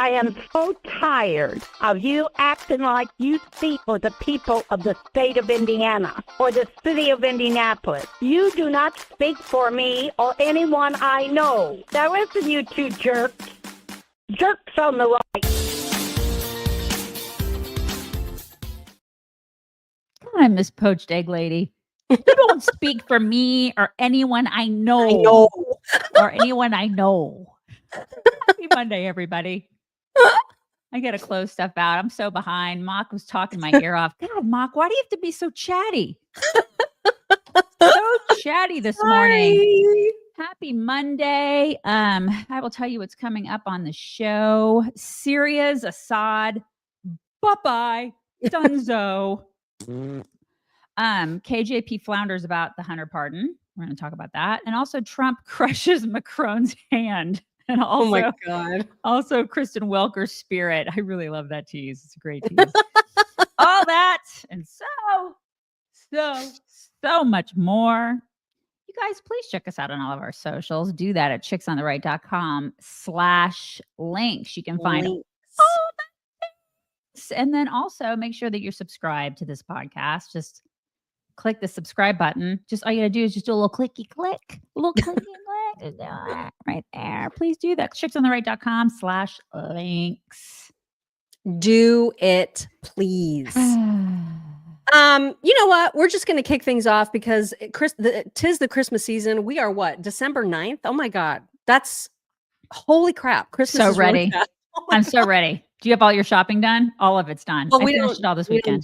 I am so tired of you acting like you speak for the people of the state of Indiana or the city of Indianapolis. You do not speak for me or anyone I know. Now listen, you two jerks. Jerks on the right. Come on, Miss Poached Egg Lady. You don't speak for me or anyone I know. Or anyone I know. Happy Monday, everybody. I got to close stuff out. I'm so behind. Mock was talking my ear off. God, Mock, why do you have to be so chatty? So chatty this morning. Happy Monday. I will tell you what's coming up on the show. Syria's Assad. Bye-bye. Dunzo. KJP flounders about the Hunter pardon. We're going to talk about that. And also Trump crushes Macron's hand. And also, oh my God. Also Kristen Welker's spirit. I really love that tease. It's a great tease. All that and so much more. You guys, please check us out on all of our socials. Do that at chicksontheright.com/links. You can find all the things. And then also make sure that you're subscribed to this podcast. Just click the subscribe button. Just all you gotta do is just do a little clicky click. A little clicky click. Right there. Please do that. chicksontheright.com/links. Do it, please. You know what? We're just going to kick things off because tis the Christmas season. We are what? December 9th? Oh my God. That's holy crap. Christmas so is ready. Really I'm so ready. Do you have all your shopping done? All of it's done. Well, I finished it all this weekend.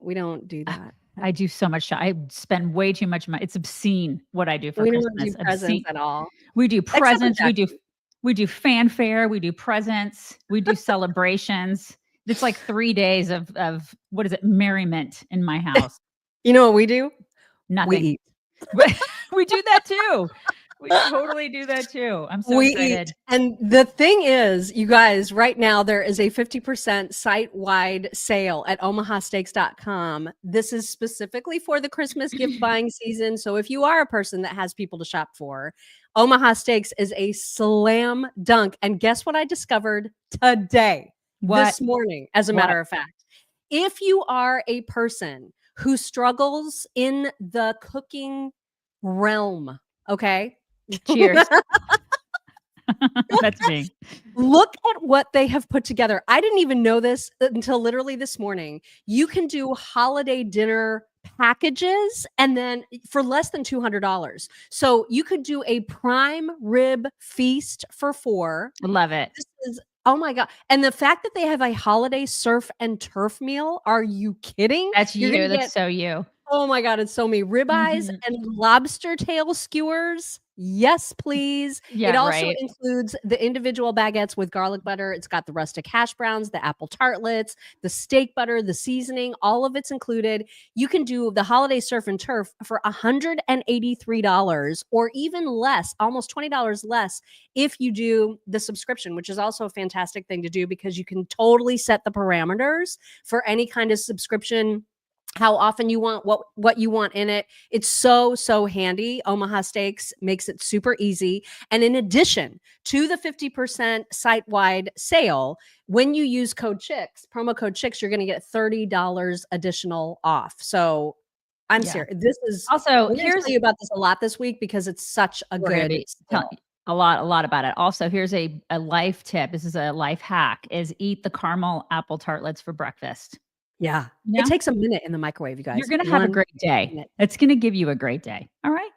We don't do that. I do so much. I spend way too much money. It's obscene what I do for Christmas. We don't do presents at all. We do presents. We do fanfare. We do presents. We do celebrations. It's like 3 days of what is it? Merriment in my house. You know what we do? Nothing. We eat. We do that too. We totally do that too. I'm so excited. Eat. And the thing is, you guys, right now there is a 50% site-wide sale at omahasteaks.com. This is specifically for the Christmas gift buying season. So if you are a person that has people to shop for, Omaha Steaks is a slam dunk. And guess what I discovered today? This morning, as a matter of fact. If you are a person who struggles in the cooking realm, okay? Cheers. That's me. Look at what they have put together. I didn't even know this until literally this morning. You can do holiday dinner packages and then for less than $200. So you could do a prime rib feast for 4. Love it. This is oh my God. And the fact that they have a holiday surf and turf meal. Are you kidding? That's you. That's so you. Oh my God. It's so me. Ribeyes and lobster tail skewers. Yes, please. Yeah, it also includes the individual baguettes with garlic butter. It's got the rustic hash browns, the apple tartlets, the steak butter, the seasoning, all of it's included. You can do the holiday surf and turf for $183 or even less, almost $20 less if you do the subscription, which is also a fantastic thing to do because you can totally set the parameters for any kind of subscription, how often you want, what you want in it. It's so handy. Omaha Steaks makes it super easy. And in addition to the 50% site-wide sale, when you use promo code CHICKS, you're going to get $30 additional off. So I'm serious. This is also, I'm going to tell you about this a lot this week because it's such a good a lot about it. Also, here's a life tip. This is a life hack: is eat the caramel apple tartlets for breakfast. Yeah. It takes a minute in the microwave, you guys. You're going to have a great day. Minute. It's going to give you a great day. All right.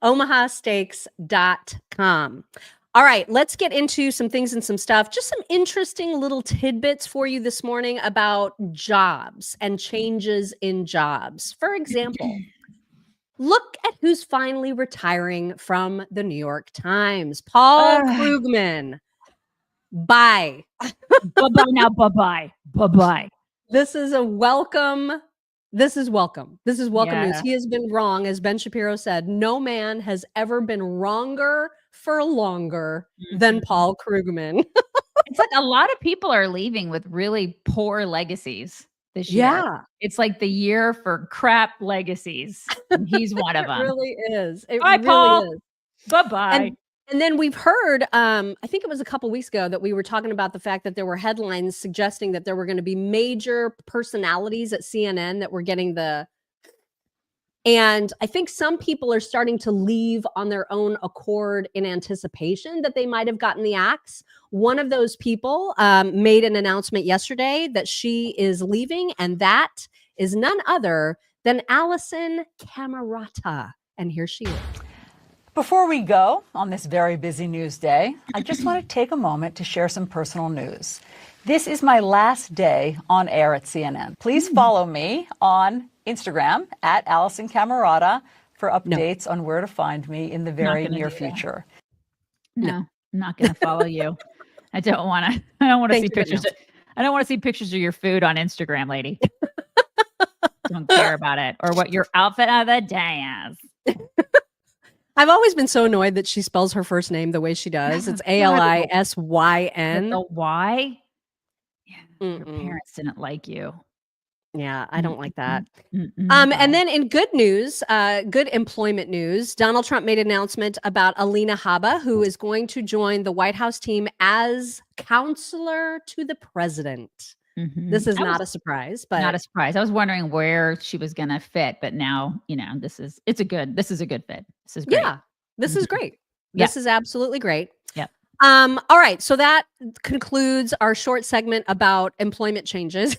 omahasteaks.com. All right, let's get into some things and some stuff. Just some interesting little tidbits for you this morning about jobs and changes in jobs. For example, look at who's finally retiring from the New York Times. Paul Krugman. Bye. Bye-bye now. Bye-bye. Bye-bye. This is welcome. This is welcome news. He has been wrong. As Ben Shapiro said, no man has ever been wronger for longer than Paul Krugman. It's like a lot of people are leaving with really poor legacies this year. Yeah. It's like the year for crap legacies. And he's one of them. It really is. It Bye, really Paul. is. Bye-bye. And then we've heard, I think it was a couple weeks ago that we were talking about the fact that there were headlines suggesting that there were going to be major personalities at CNN that were getting the. And I think some people are starting to leave on their own accord in anticipation that they might have gotten the axe. One of those people made an announcement yesterday that she is leaving, and that is none other than Alison Camerata. And here she is. Before we go on this very busy news day, I just want to take a moment to share some personal news. This is my last day on air at CNN. Please follow me on Instagram at Alison Camerata for updates on where to find me in the very near future. No, I'm not going to follow you. I don't want to. I don't want to see pictures. I don't want to see pictures of your food on Instagram, lady. Don't care about it or what your outfit of the day is. I've always been so annoyed that she spells her first name the way she does. It's Alisyn. The Y? Yeah, your parents didn't like you. Yeah, I don't like that. And then in good news, good employment news, Donald Trump made an announcement about Alina Habba, who is going to join the White House team as counselor to the president. This is not a surprise, but not a surprise. I was wondering where she was going to fit, but now, this is a good fit. This is great. Yeah, this is great. This is absolutely great. Yep. All right. So that concludes our short segment about employment changes.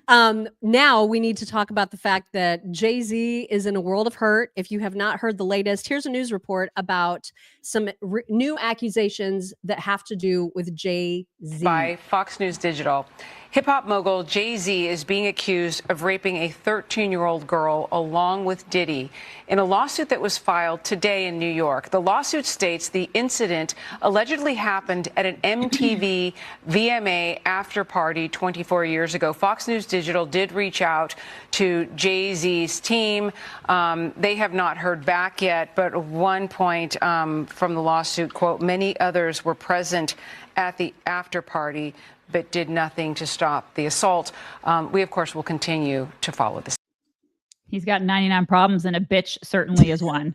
Now we need to talk about the fact that Jay-Z is in a world of hurt. If you have not heard the latest, here's a news report about some new accusations that have to do with Jay-Z. By Fox News Digital. Hip-hop mogul Jay-Z is being accused of raping a 13-year-old girl along with Diddy in a lawsuit that was filed today in New York. The lawsuit states the incident allegedly happened at an MTV VMA after party 24 years ago. Fox News Digital did reach out to Jay-Z's team. They have not heard back yet, but at one point from the lawsuit, quote, many others were present at the after party but did nothing to stop the assault. We, of course, will continue to follow this. He's got 99 problems, and a bitch certainly is one.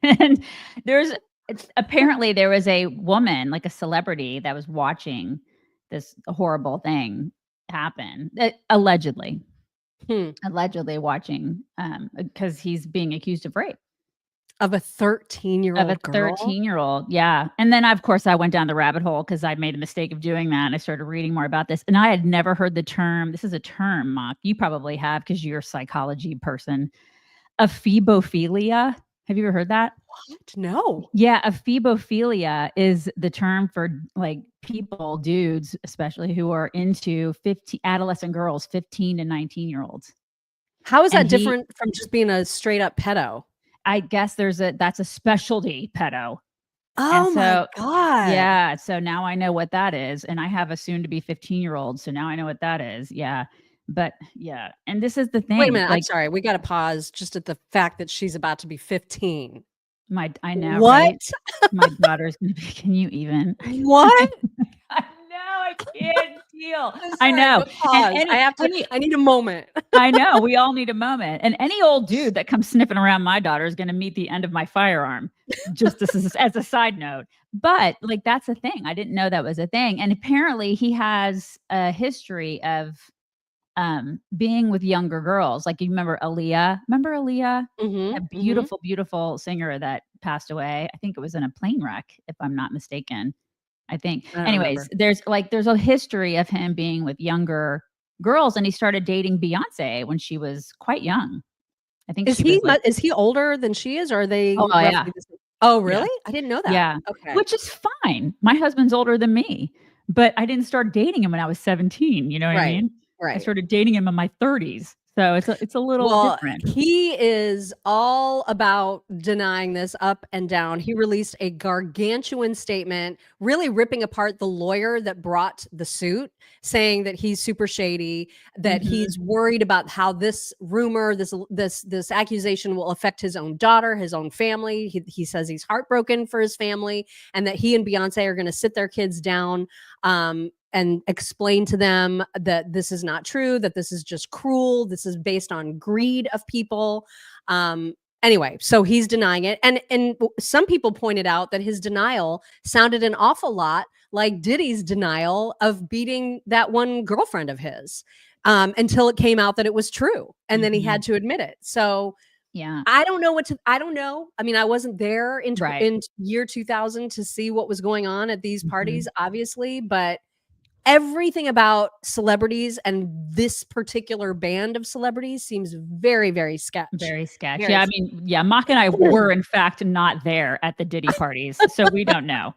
And apparently there was a woman, like a celebrity, that was watching this horrible thing happen, allegedly watching, because he's being accused of rape. Of a 13-year-old girl? 13-year-old, yeah. And then, of course, I went down the rabbit hole because I made a mistake of doing that. And I started reading more about this. And I had never heard the term. This is a term, Mock. You probably have because you're a psychology person. Ephebophilia. Have you ever heard that? What? No. Yeah, ephebophilia is the term for like people, dudes, especially who are into adolescent girls, 15 to 19-year-olds. How is that different from just being a straight up pedo? I guess that's a specialty pedo. Oh my God. Yeah. So now I know what that is. And I have a soon to be 15-year-old. So now I know what that is. Yeah. But yeah. And this is the thing. Wait a minute. I'm sorry. We got to pause just at the fact that she's about to be 15. I know. What? Right? My daughter's going to be, can you even? What? I can't deal. I know. I need a moment. I know. We all need a moment. And any old dude that comes sniffing around my daughter is going to meet the end of my firearm. Just as a side note. But like, that's a thing. I didn't know that was a thing. And apparently he has a history of being with younger girls. Like you remember Aaliyah? Remember Aaliyah? Mm-hmm, a beautiful, beautiful singer that passed away. I think it was in a plane wreck, if I'm not mistaken. I think. Anyways, there's a history of him being with younger girls, and he started dating Beyonce when she was quite young. I think is he older than she is, or are they? Oh yeah. Oh really? Yeah. I didn't know that. Yeah. Okay. Which is fine. My husband's older than me, but I didn't start dating him when I was 17. You know what I mean? Right. I started dating him in my 30s. So it's a little different. He is all about denying this up and down. He released a gargantuan statement, really ripping apart the lawyer that brought the suit, saying that he's super shady, that he's worried about how this rumor, this accusation will affect his own daughter, his own family. He says he's heartbroken for his family, and that he and Beyonce are going to sit their kids down and explain to them that this is not true, that this is just cruel. This is based on greed of people. And Anyway, so he's denying it. And some people pointed out that his denial sounded an awful lot like Diddy's denial of beating that one girlfriend of his, until it came out that it was true. And then he had to admit it. So Yeah. I don't know. I mean, I wasn't there in year 2000 to see what was going on at these parties, obviously, but everything about celebrities and this particular band of celebrities seems very, very sketch. Very sketch. Yeah, I mean, Mika and I were in fact not there at the Diddy parties, so we don't know.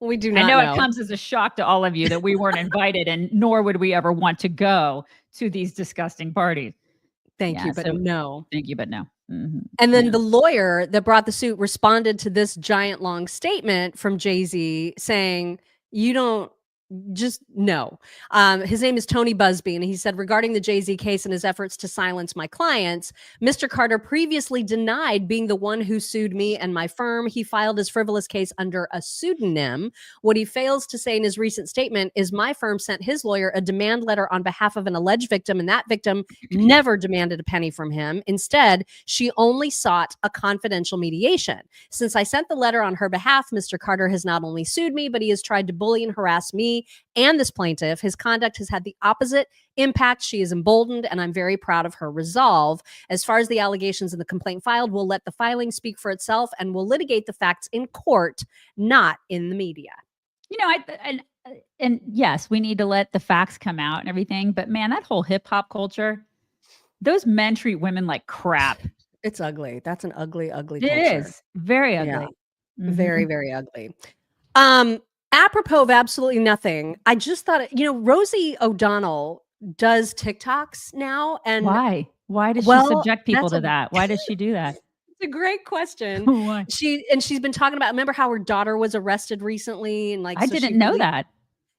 We do not know. It comes as a shock to all of you that we weren't invited, and nor would we ever want to go to these disgusting parties. Thank you, but no. Thank you, but no. And then the lawyer that brought the suit responded to this giant long statement from Jay-Z saying, you don't just no. His name is Tony Busby, and he said, regarding the Jay-Z case and his efforts to silence my clients, Mr. Carter previously denied being the one who sued me and my firm. He filed his frivolous case under a pseudonym. What he fails to say in his recent statement is my firm sent his lawyer a demand letter on behalf of an alleged victim, and that victim never demanded a penny from him. Instead, she only sought a confidential mediation. Since I sent the letter on her behalf, Mr. Carter has not only sued me, but he has tried to bully and harass me and this plaintiff. His conduct has had the opposite impact. She is emboldened, and I'm very proud of her resolve. As far as the allegations in the complaint filed, we'll let the filing speak for itself, and we'll litigate the facts in court, not in the media. You know, and yes, we need to let the facts come out and everything, but man, that whole hip hop culture, those men treat women like crap. It's ugly. That's an ugly culture. It is very ugly. Yeah. Very, very ugly. Apropos of absolutely nothing, I just thought, Rosie O'Donnell does TikToks now. And why? Why does she subject people to that? Why does she do that? It's a great question. Why? She's been talking about, remember how her daughter was arrested recently? And I didn't know that.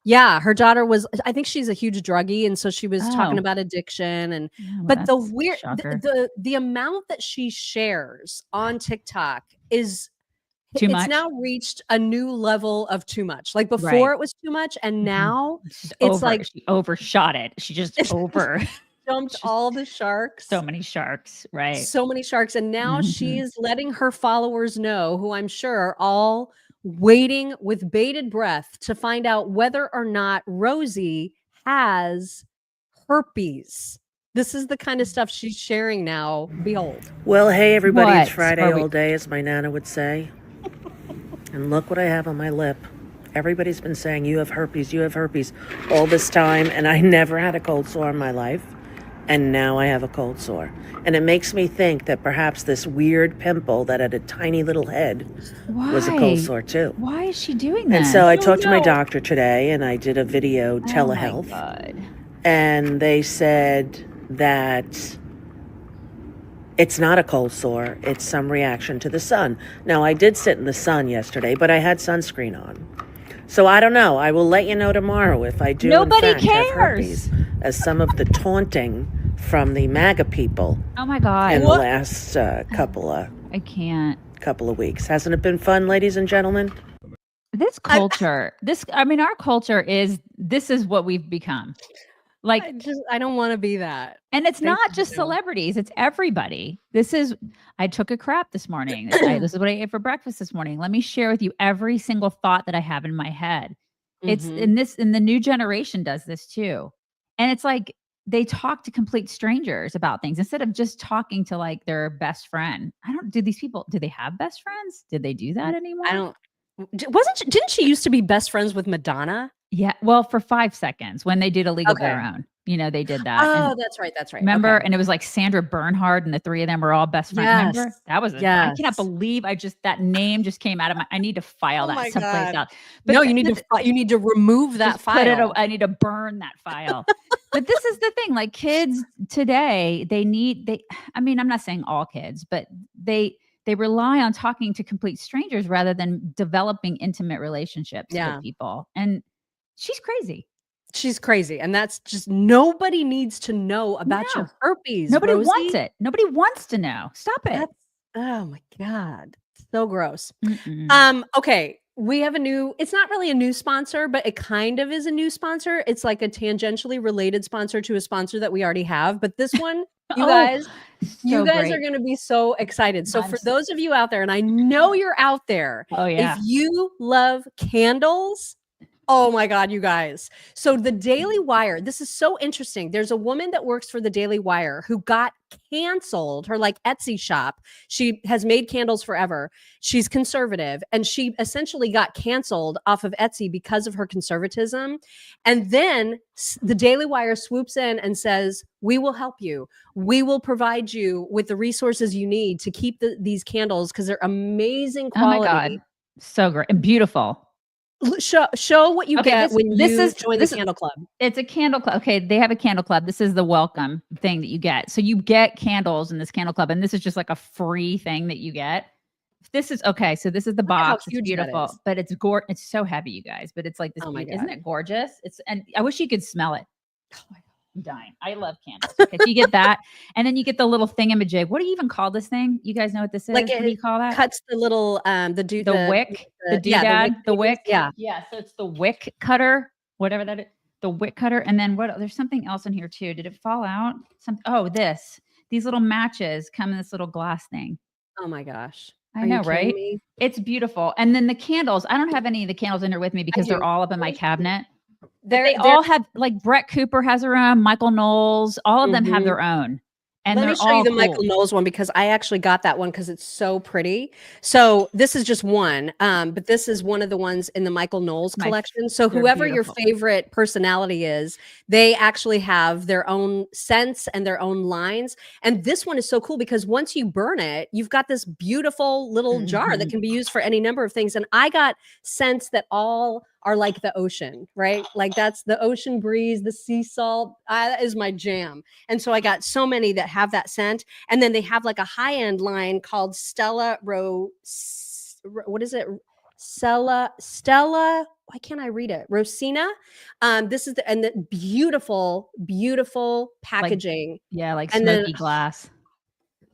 Yeah, her daughter was, I think she's a huge druggie. And so she was talking about addiction. And but the weird, the amount that she shares on TikTok is too much. It's now reached a new level of too much. Like before it was too much, and now it's like she overshot it. She just dumped all the sharks. So many sharks, right? So many sharks. And now she is letting her followers know, who I'm sure are all waiting with bated breath to find out whether or not Rosie has herpes. This is the kind of stuff she's sharing now. Behold. Well, hey, everybody, it's Friday all day, as my Nana would say. And look what I have on my lip. Everybody's been saying, you have herpes all this time, and I never had a cold sore in my life. And now I have a cold sore. And it makes me think that perhaps this weird pimple that had a tiny little head was a cold sore too. Why is she doing that? And so I talked to my doctor today, and I did a video telehealth. Oh my God. And they said that it's not a cold sore. It's some reaction to the sun. Now, I did sit in the sun yesterday, but I had sunscreen on. So I don't know. I will let you know tomorrow if I do Nobody in fact cares. have herpes, as some of the taunting from the MAGA people Oh my God. in the last couple I can't. of weeks. Hasn't it been fun, ladies and gentlemen? This culture, our culture this is what we've become. Like, I don't want to be that. And it's not just celebrities, it's everybody. I took a crap this morning. This is what I ate for breakfast this morning. Let me share with you every single thought that I have in my head. It's in the new generation does this too. And it's like they talk to complete strangers about things instead of just talking to like their best friend. Do they have best friends? Did they do that anymore? Didn't she used to be best friends with Madonna? Yeah, well, for 5 seconds when they did A League of Their Own, they did that. Oh, that's right. Remember? Okay. And it was like Sandra Bernhard, and the three of them were all best friends. Remember? That was I cannot believe that name just came out of I need to file that someplace else. But no, you need to remove that file. I need to burn that file. But this is the thing, like kids today, I'm not saying all kids, but they rely on talking to complete strangers rather than developing intimate relationships with people. And she's crazy. And that's just, nobody needs to know about your herpes. Nobody Rosie. wants it. Nobody wants to know. Stop it. Oh my God. So gross. Mm-mm. Okay. We have it's not really a new sponsor, but it kind of is a new sponsor. It's like a tangentially related sponsor to a sponsor that we already have. But this one You guys, so are great. going to be so excited. So I'm for so- those of you out there, and I know you're out there, Oh yeah. if you love candles, oh my God, you guys. So the Daily Wire, this is so interesting. There's a woman that works for the Daily Wire who got canceled, her like Etsy shop. She has made candles forever. She's conservative, and she essentially got canceled off of Etsy because of her conservatism. And then the Daily Wire swoops in and says, we will help you. We will provide you with the resources you need to keep these candles because they're amazing quality. Oh my God. So great and beautiful. Show what you get when you join the candle club. It's a candle club. Okay, they have a candle club. This is the welcome thing that you get. So you get candles in this candle club, and this is just like a free thing that you get. This is okay. So this is the box. It's beautiful, but it's It's so heavy, you guys. But it's like this. Oh my God. Isn't it gorgeous? And I wish you could smell it. Oh my God. I'm dying. I love candles. Okay, so you get that, and then you get the little thingamajig. What do you even call this thing? You guys know what this is? Like what do you call that? Cuts the little the wick, the doodad, the wick. Yeah. So it's the wick cutter, whatever that is. The wick cutter, and then what? There's something else in here too. Did it fall out? These little matches come in this little glass thing. Oh my gosh. I know, right? It's beautiful. And then the candles. I don't have any of the candles in here with me because they're all up in my cabinet. They all have, like, Brett Cooper has her own, Michael Knowles, all of them have their own. And let me show you the Michael Knowles one because I actually got that one because it's so pretty. So this is just one, but this is one of the ones in the Michael Knowles collection. So whoever your favorite personality is, they actually have their own scents and their own lines. And this one is so cool because once you burn it, you've got this beautiful little jar that can be used for any number of things. And I got scents that all are like the ocean, right? Like that's the ocean breeze, the sea salt. That is my jam. And so I got so many that have that scent. And then they have like a high-end line called Stella. What is it? Stella. Why can't I read it? Rosina. This is the beautiful packaging. Like smoky glass.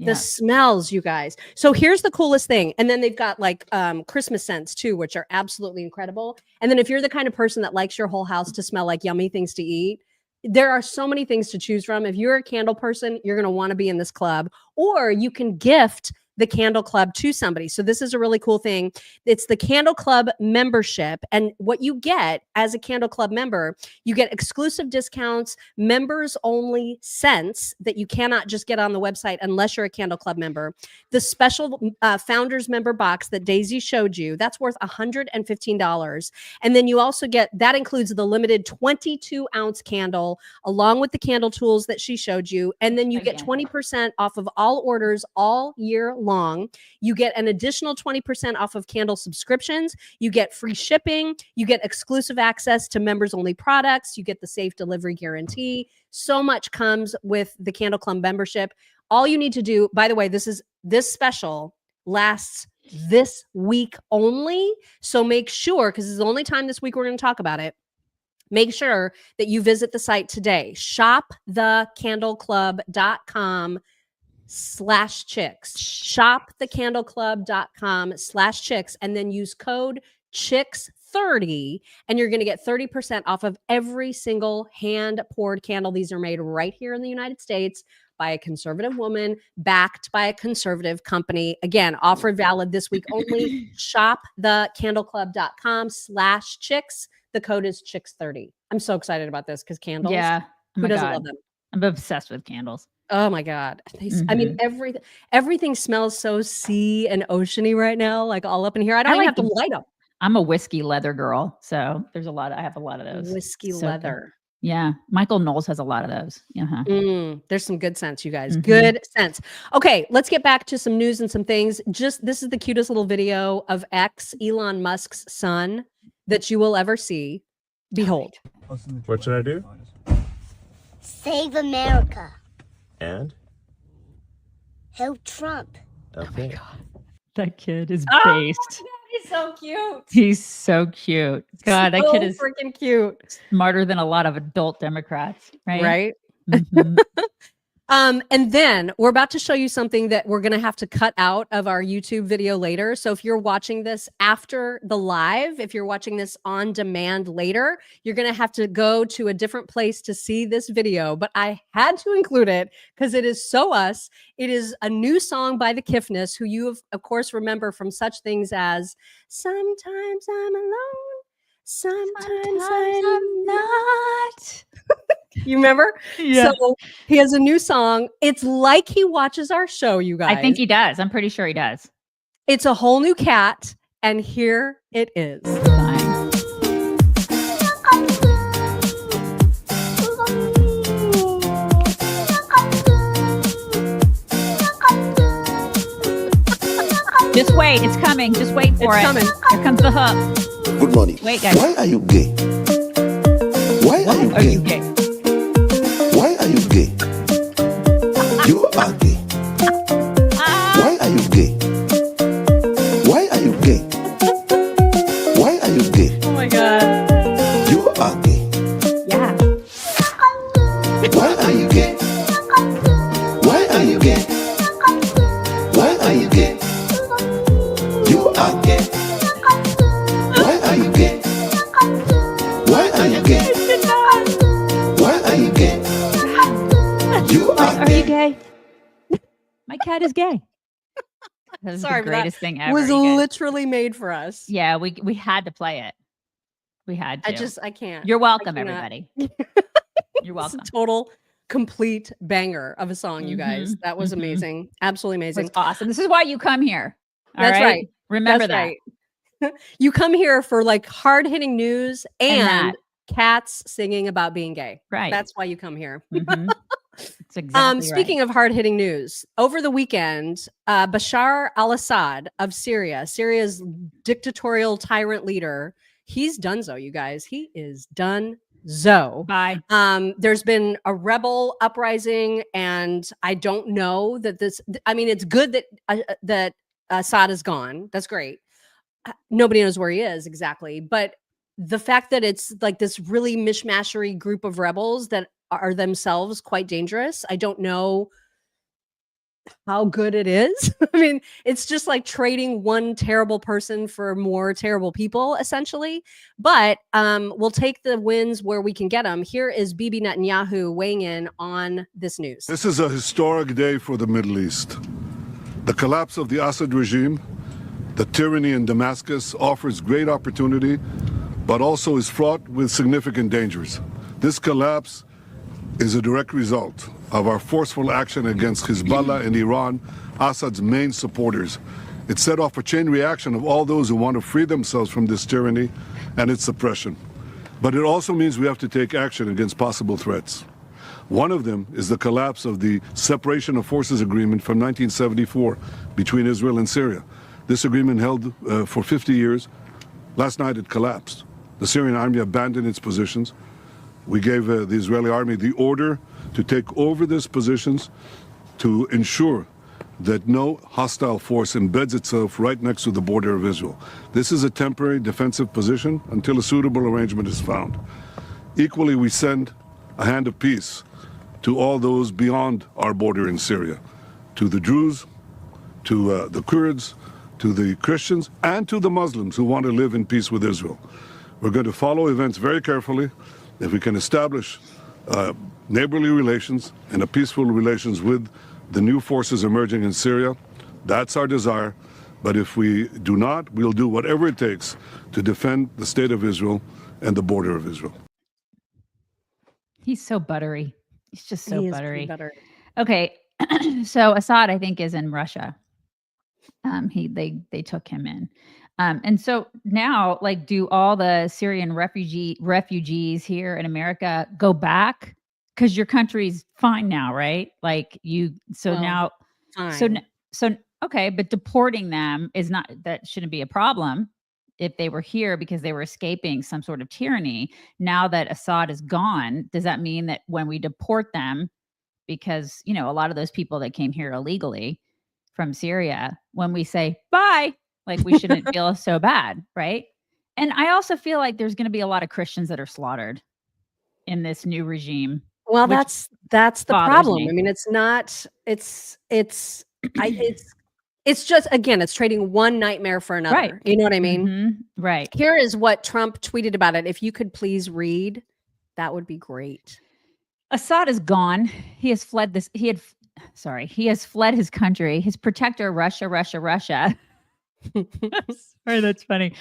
The smells, you guys. So here's the coolest thing. And then they've got like Christmas scents too, which are absolutely incredible. And then if you're the kind of person that likes your whole house to smell like yummy things to eat, there are so many things to choose from. If you're a candle person, you're going to want to be in this club, or you can gift the candle club to somebody. So this is a really cool thing. It's the candle club membership. And what you get as a candle club member, you get exclusive discounts, members only scents that you cannot just get on the website unless you're a candle club member. The special founders member box that Daisy showed you, that's worth $115. And then you also get, that includes the limited 22 ounce candle along with the candle tools that she showed you. And then you get 20% off of all orders all year long. You get an additional 20% off of candle subscriptions. You get free shipping. You get exclusive access to members only products. You get the safe delivery guarantee. So much comes with the Candle Club membership. All you need to do, by the way, this special lasts this week only. So make sure, because this is the only time this week we're going to talk about it. Make sure that you visit the site today. shopthecandleclub.com/chicks. shopthecandleclub.com/chicks, and then use code CHICKS30 and you're going to get 30% off of every single hand poured candle. These are made right here in the United States by a conservative woman backed by a conservative company. Again, offer valid this week only. shopthecandleclub.com/chicks. The code is CHICKS30. I'm so excited about this because candles. Yeah. Who doesn't love them? I'm obsessed with candles. Oh my God. I mean, everything smells so sea and oceany right now, like all up in here. I don't even have to light them. I'm a whiskey leather girl. So I have a lot of those. Whiskey leather. Yeah. Michael Knowles has a lot of those. There's some good sense, you guys. Good sense. Okay, let's get back to some news and some things. This is the cutest little video of Elon Musk's son that you will ever see. Behold. What should I do? Save America. And? Help Trump. Okay. Oh my God. That kid is based. He's so cute. He's so cute. God, that kid is freaking cute. Smarter than a lot of adult Democrats, right? Right. And then we're about to show you something that we're going to have to cut out of our YouTube video later. So if you're watching this after the live, if you're watching this on demand later, you're going to have to go to a different place to see this video. But I had to include it because it is so us. It is a new song by the Kiffness, who you, of course, remember from such things as Sometimes I'm Alone, Sometimes I'm Not. You remember? Yeah. So he has a new song. It's like he watches our show, you guys. I think he does. I'm pretty sure he does. It's a whole new cat. And here it is. Fine. Just wait. It's coming. Just wait for it. It's coming. Here comes the hook. Good morning. Wait, guys. Why are you gay? Why are you Are gay? you gay? Why are you gay? You are gay. Why are you gay? Why are you gay? Why are you gay? Oh my God. You are gay. Yeah. Why are you gay? Why are you gay? Why are you gay? You are gay. Why are you gay? Why are you gay? Why are you gay? You are Are you gay? My cat is gay. That was Sorry, the but that greatest thing ever. was you guys. literally made for us. Yeah, we had to play it. We had to. I can't. You're welcome, cannot. everybody. You're It's welcome. a total, complete banger of a song, you guys. That was amazing. Absolutely It amazing. was awesome. This is why you come here. All That's right. Remember That's that. right. You come here for like hard-hitting news And and that. cats singing about being gay. Right. That's why you come here. Mhm. It's exactly Speaking of hard-hitting news, over the weekend, Bashar al-Assad of Syria, Syria's dictatorial tyrant leader, he's donezo, you guys. He is donezo. Bye. There's been a rebel uprising, and I don't know that this. I mean, it's good that Assad is gone. That's great. Nobody knows where he is exactly, but the fact that it's like this really mishmashery group of rebels that are themselves quite dangerous. I don't know how good it is. I mean, it's just like trading one terrible person for more terrible people, essentially. But we'll take the wins where we can get them. Here is Bibi Netanyahu weighing in on this news. This is a historic day for the Middle East. The collapse of the Assad regime, the tyranny in Damascus, offers great opportunity, but also is fraught with significant dangers. This collapse is a direct result of our forceful action against Hezbollah and Iran, Assad's main supporters. It set off a chain reaction of all those who want to free themselves from this tyranny and its suppression. But it also means we have to take action against possible threats. One of them is the collapse of the Separation of Forces Agreement from 1974 between Israel and Syria. This agreement held for 50 years. Last night it collapsed. The Syrian army abandoned its positions. We gave the Israeli army the order to take over these positions to ensure that no hostile force embeds itself right next to the border of Israel. This is a temporary defensive position until a suitable arrangement is found. Equally, we send a hand of peace to all those beyond our border in Syria, to the Druze, to the Kurds, to the Christians, and to the Muslims who want to live in peace with Israel. We're going to follow events very carefully. If we can establish neighborly relations and a peaceful relations with the new forces emerging in Syria, that's our desire. But if we do not, we'll do whatever it takes to defend the state of Israel and the border of Israel. He's so buttery. He's just so He is buttery. pretty buttery. Okay. So Assad, I think, is in Russia. They took him in. And so now, like, do all the Syrian refugees here in America go back? Because your country's fine now, right? Like okay, but deporting them is not, that shouldn't be a problem if they were here because they were escaping some sort of tyranny. Now that Assad is gone, does that mean that when we deport them, because, you know, a lot of those people that came here illegally from Syria, when we say bye, like, we shouldn't feel so bad, right? And I also feel like there's going to be a lot of Christians that are slaughtered in this new regime. Well, which that's the bothers problem. me. I mean, it's just, again, it's trading one nightmare for another. Right. You know what I mean? Mhm. Right. Here is what Trump tweeted about it. If you could please read, that would be great. Assad is gone. He has fled he has fled his country. His protector, Russia. Sorry, that's funny.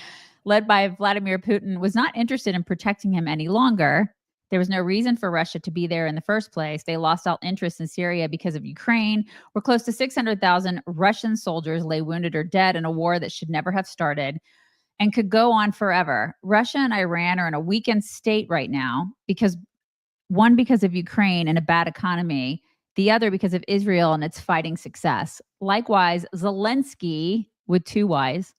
Led by Vladimir Putin, was not interested in protecting him any longer. There was no reason for Russia to be there in the first place. They lost all interest in Syria because of Ukraine, where close to 600,000 Russian soldiers lay wounded or dead in a war that should never have started and could go on forever. Russia and Iran are in a weakened state right now because of Ukraine and a bad economy, the other because of Israel and its fighting success. Likewise, Zelensky with 2 Y's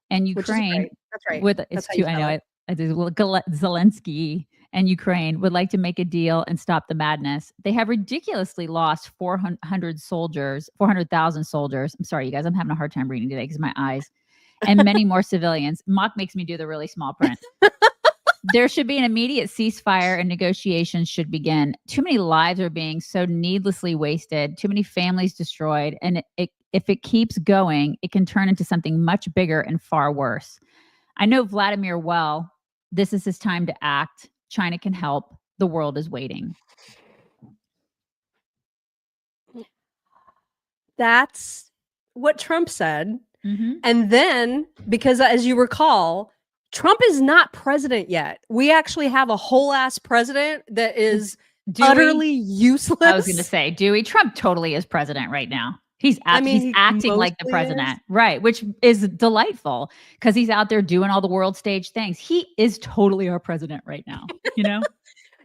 and Ukraine That's right. with That's it's how you 2. I spell know it. I did Zelensky and Ukraine would like to make a deal and stop the madness. They have ridiculously lost 400,000 soldiers. I'm sorry, you guys. I'm having a hard time reading today because of my eyes. And many more civilians. Mock makes me do the really small print. There should be an immediate ceasefire and negotiations should begin. Too many lives are being so needlessly wasted, too many families destroyed. And if it keeps going, it can turn into something much bigger and far worse. I know Vladimir well. This is his time to act. China can help. The world is waiting. That's what Trump said. Mm-hmm. And then, because as you recall, Trump is not president yet. We actually have a whole ass president that is utterly useless. I was going to say, Dewey, Trump totally is president right now. He's acting like the president, right? Which is delightful because he's out there doing all the world stage things. He is totally our president right now, you know?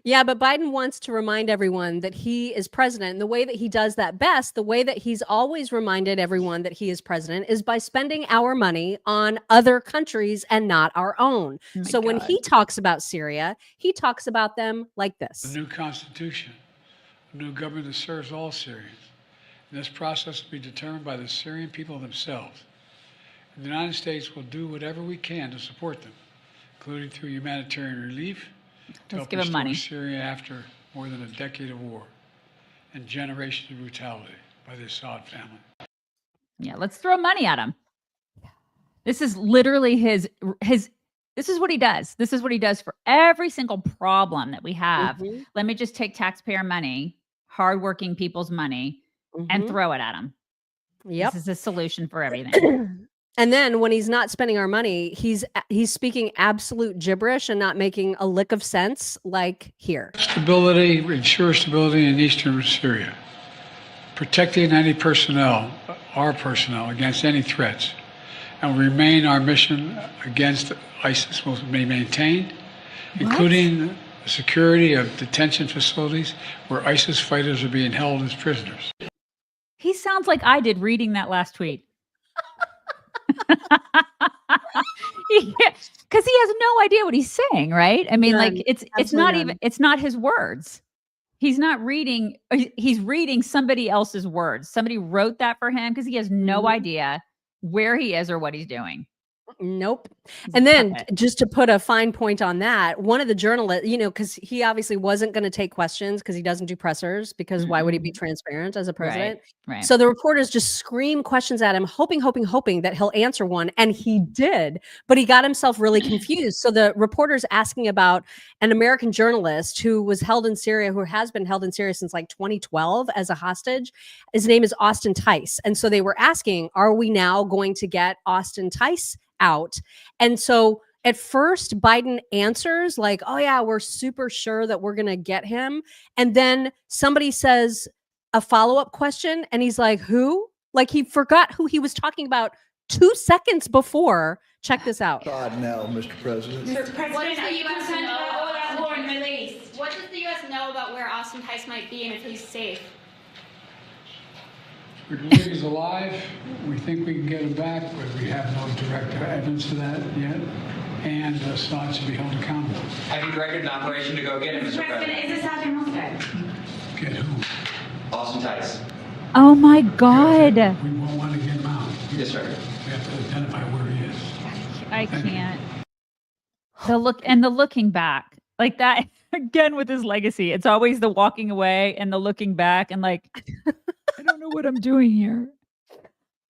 Yeah, but Biden wants to remind everyone that he is president. And the way that he does that best, the way that he's always reminded everyone that he is president is by spending our money on other countries and not our own. So when he talks about Syria, he talks about them like this. A new constitution, a new government that serves all Syrians. And this process will be determined by the Syrian people themselves. And the United States will do whatever we can to support them, including through humanitarian relief, to help restore Syria after more than a decade of war and generations of brutality by the Assad family. Yeah, let's throw money at him. This is literally his this is what he does. This is what he does for every single problem that we have. Mm-hmm. Let me just take taxpayer money, hardworking people's money, and throw it at him. Yep. This is a solution for everything. And then when he's not spending our money, he's speaking absolute gibberish and not making a lick of sense, like here. Stability, ensure stability in eastern Syria. Protecting any personnel, our personnel, against any threats. And remain our mission against ISIS will be maintained, including the security of detention facilities where ISIS fighters are being held as prisoners. He sounds like I did reading that last tweet. Because he has no idea what he's saying, right? I mean, like it's not his words. He's not reading. He's reading somebody else's words. Somebody wrote that for him because he has no idea where he is or what he's doing. Nope. And then just to put a fine point on that, one of the journalists, because he obviously wasn't going to take questions because he doesn't do pressers, because why would he be transparent as a president? Right. So the reporters just scream questions at him, hoping that he'll answer one. And he did, but he got himself really confused. So the reporter's asking about an American journalist who was held in Syria, who has been held in Syria since like 2012 as a hostage. His name is Austin Tice. And so they were asking, are we now going to get Austin Tice out? And so at first Biden answers like, oh yeah, we're super sure that we're going to get him. And then somebody says a follow-up question and he's like, who? Like he forgot who he was talking about 2 seconds before. Check this out. God now, Mr. President. Mr. President, what does the U.S. know about foreign release? What does the U.S. know about where Austin Tice might be and if he's safe? We believe he's alive. We think we can get him back, but we have no direct evidence of that yet. And Assad should be held accountable. Have you directed an operation to go get him, Mr. President? Is Assad in Moscow? Get who? Austin Tice. Oh my God. We won't want to get him out. Yes, sir. We have to identify where he is. I can't. The looking back like that. again with his legacy. It's always the walking away and the looking back and like, I don't know what I'm doing here.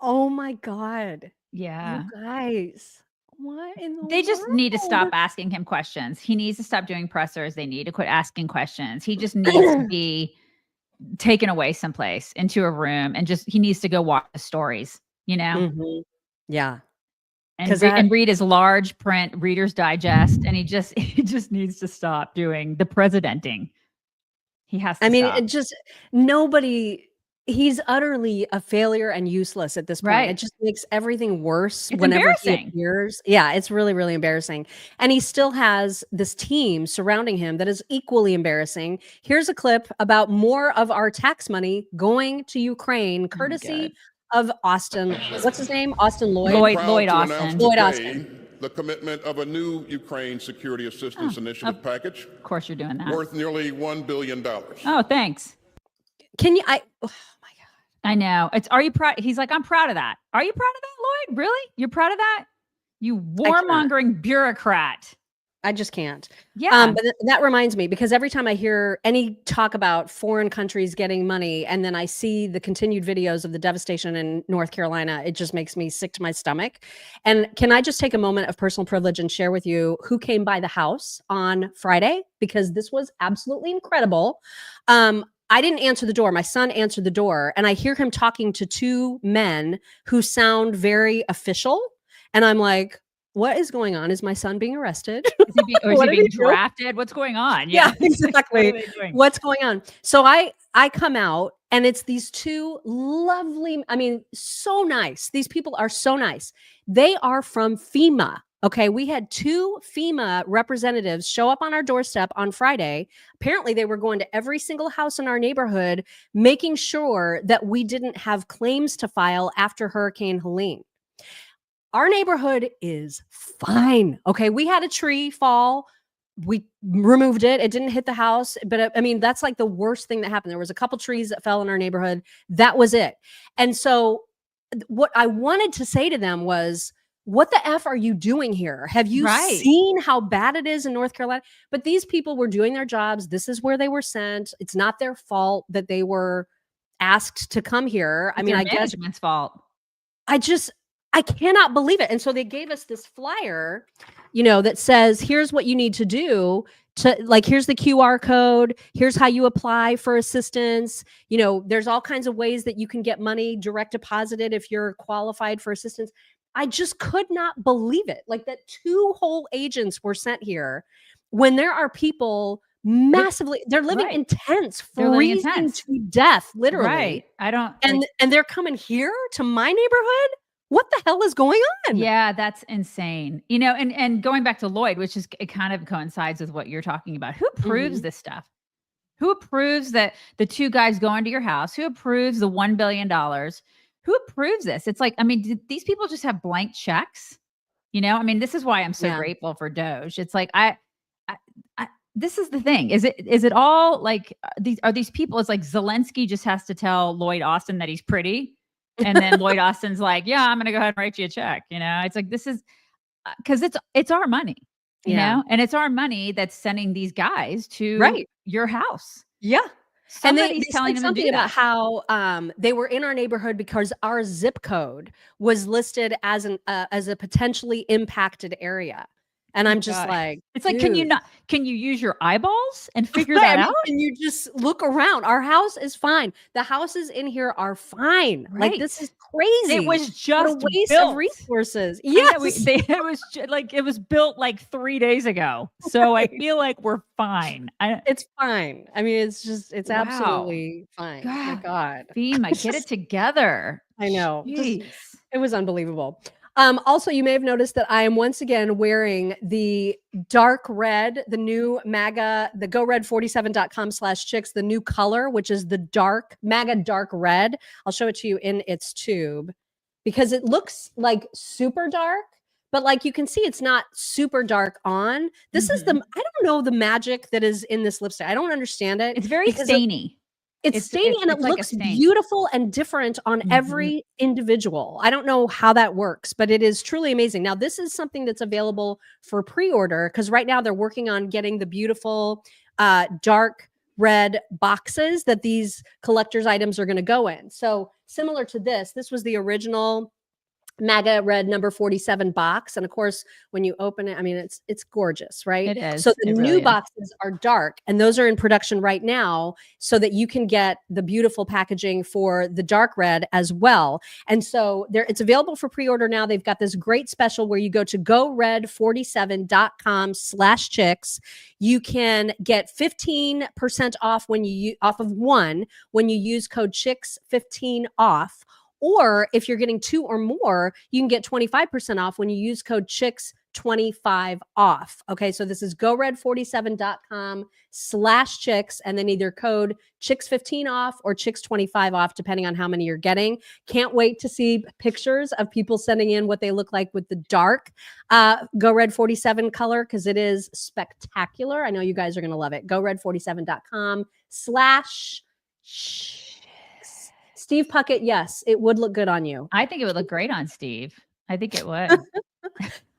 Oh my God. Yeah. You guys. What in the They just need to world? stop asking him questions. He needs to stop doing pressers. They need to quit asking questions. He just needs to be taken away someplace into a room and he needs to go watch the stories, you know? Mhm. Yeah. And read his large print Reader's Digest. And he just needs to stop doing the presidenting. He has to stop. He's utterly a failure and useless at this point. Right. It just makes everything worse It's whenever embarrassing. he appears. Yeah, it's really, really embarrassing. And he still has this team surrounding him that is equally embarrassing. Here's a clip about more of our tax money going to Ukraine, courtesy of Austin. What's his name? Austin Lloyd. Lloyd Austin. Lloyd Austin. The commitment of a new Ukraine Security Assistance Initiative package. Of course you're doing that. Worth nearly $1 billion. Oh, thanks. Can you? I know. Are you proud? He's like, I'm proud of that. Are you proud of that, Lloyd? Really? You're proud of that? You warmongering bureaucrat. I just can't. Yeah. But that reminds me, because every time I hear any talk about foreign countries getting money, and then I see the continued videos of the devastation in North Carolina, it just makes me sick to my stomach. And can I just take a moment of personal privilege and share with you who came by the house on Friday? Because this was absolutely incredible. I didn't answer the door. My son answered the door, and I hear him talking to two men who sound very official. And I'm like, what is going on? Is my son being arrested? Is he being drafted? What's going on? Yeah, exactly. What's going on? So I come out, and it's these two lovely, I mean, so nice. These people are so nice. They are from FEMA. Okay, we had two FEMA representatives show up on our doorstep on Friday. Apparently, they were going to every single house in our neighborhood, making sure that we didn't have claims to file after Hurricane Helene. Our neighborhood is fine. Okay, we had a tree fall. We removed it. It didn't hit the house. But I mean, that's like the worst thing that happened. There was a couple trees that fell in our neighborhood. That was it. And so what I wanted to say to them was, what the F are you doing here? Have you seen how bad it is in North Carolina? But these people were doing their jobs. This is where they were sent. It's not their fault that they were asked to come here. I mean, I guess management's fault. I cannot believe it. And so they gave us this flyer, that says, here's what you need to do here's the QR code. Here's how you apply for assistance. There's all kinds of ways that you can get money direct deposited if you're qualified for assistance. I just could not believe it. Like that 2 whole agents were sent here when there are people they're living in tents, freezing to death, literally. Right. And they're coming here to my neighborhood. What the hell is going on? Yeah, that's insane. And going back to Lloyd, which it kind of coincides with what you're talking about. Who approves this stuff? Who approves that the 2 guys go into your house? Who approves the $1 billion? Who approves this? It's like, I mean, did these people just have blank checks? I mean, this is why I'm so grateful for Doge. It's like, this is the thing. Is it all like are these people? It's like Zelensky just has to tell Lloyd Austin that he's pretty. And then Lloyd Austin's like, yeah, I'm going to go ahead and write you a check. It's like, this is because it's our money, you know, and it's our money that's sending these guys to your house. Yeah. Somebody's and they telling said them to something do about that. how they were in our neighborhood because our zip code was listed as a potentially impacted area. And I'm just like, it's like, can you use your eyeballs and figure Right, that I mean, out? Can you just look around? Our house is fine. The houses in here are fine. Right. Like, this is crazy. It was What just a waste built. of resources. Yeah, Yes. it was built like 3 days ago. So I feel like we're fine. It's fine. I mean, it's Wow. absolutely fine. My God. FEMA, get it together. I know. Jeez. It was unbelievable. Also, you may have noticed that I am once again wearing the dark red, the new MAGA, the GoRed47.com/chicks, the new color, which is the dark MAGA dark red. I'll show it to you in its tube because it looks like super dark, but like you can see, it's not super dark on. This is I don't know the magic that is in this lipstick. I don't understand it. It's very stainy. It's stainy and it like a looks stain. beautiful and different on every individual. I don't know how that works, but it is truly amazing. Now, this is something that's available for pre-order because right now they're working on getting the beautiful dark red boxes that these collector's items are going to go in. So similar to this was the original MAGA red number 47 box. And of course, when you open it, I mean, it's gorgeous, right? It is. So the It new really is. boxes are dark, and those are in production right now so that you can get the beautiful packaging for the dark red as well. And so it's available for pre-order now. They've got this great special where you go to GoRed47.com/chicks. You can get 15% off off of one when you use code chicks15 off. Or if you're getting 2 or more, you can get 25% off when you use code chicks25 off. Okay, so this is GoRed47.com/chicks, and then either code chicks15 off or chicks25 off, depending on how many you're getting. Can't wait to see pictures of people sending in what they look like with the dark GoRed47 color, because it is spectacular. I know you guys are going to love it. GoRed47.com/chicks. Steve Puckett, yes, it would look good on you. I think it would look great on Steve. I think it would.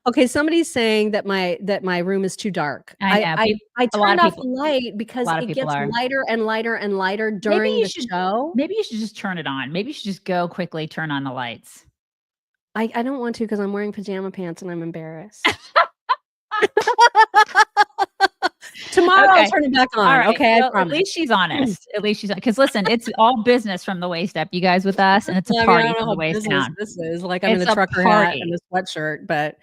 Okay, somebody's saying that my room is too dark. I turned off the light because it gets lighter and lighter and lighter during the show. Maybe you should just turn it on. Maybe you should just go quickly turn on the lights. I don't want to because I'm wearing pajama pants and I'm embarrassed. Tomorrow I'll turn it back on. All right. Okay, well, at least she's honest. At least she's because listen, it's all business from the waist up, you guys with us, and it's a party from the waist down. This is like I'm in the trucker hat and the sweatshirt, but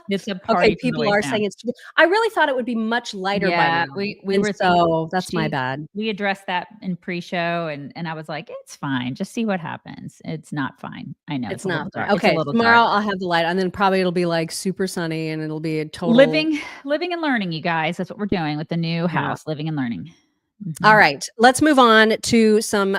it's a party. Okay, people are saying it's. I really thought it would be much lighter. Yeah, by now. we were so that's my bad. We addressed that in pre-show, and I was like, it's fine. Just see what happens. It's not fine. I know it's not fine. Okay, tomorrow I'll have the light, and then probably it'll be like super sunny, and it'll be a total living and learning. You guys, that's what we're doing with the new house, living and learning. Mm-hmm. All right, let's move on to some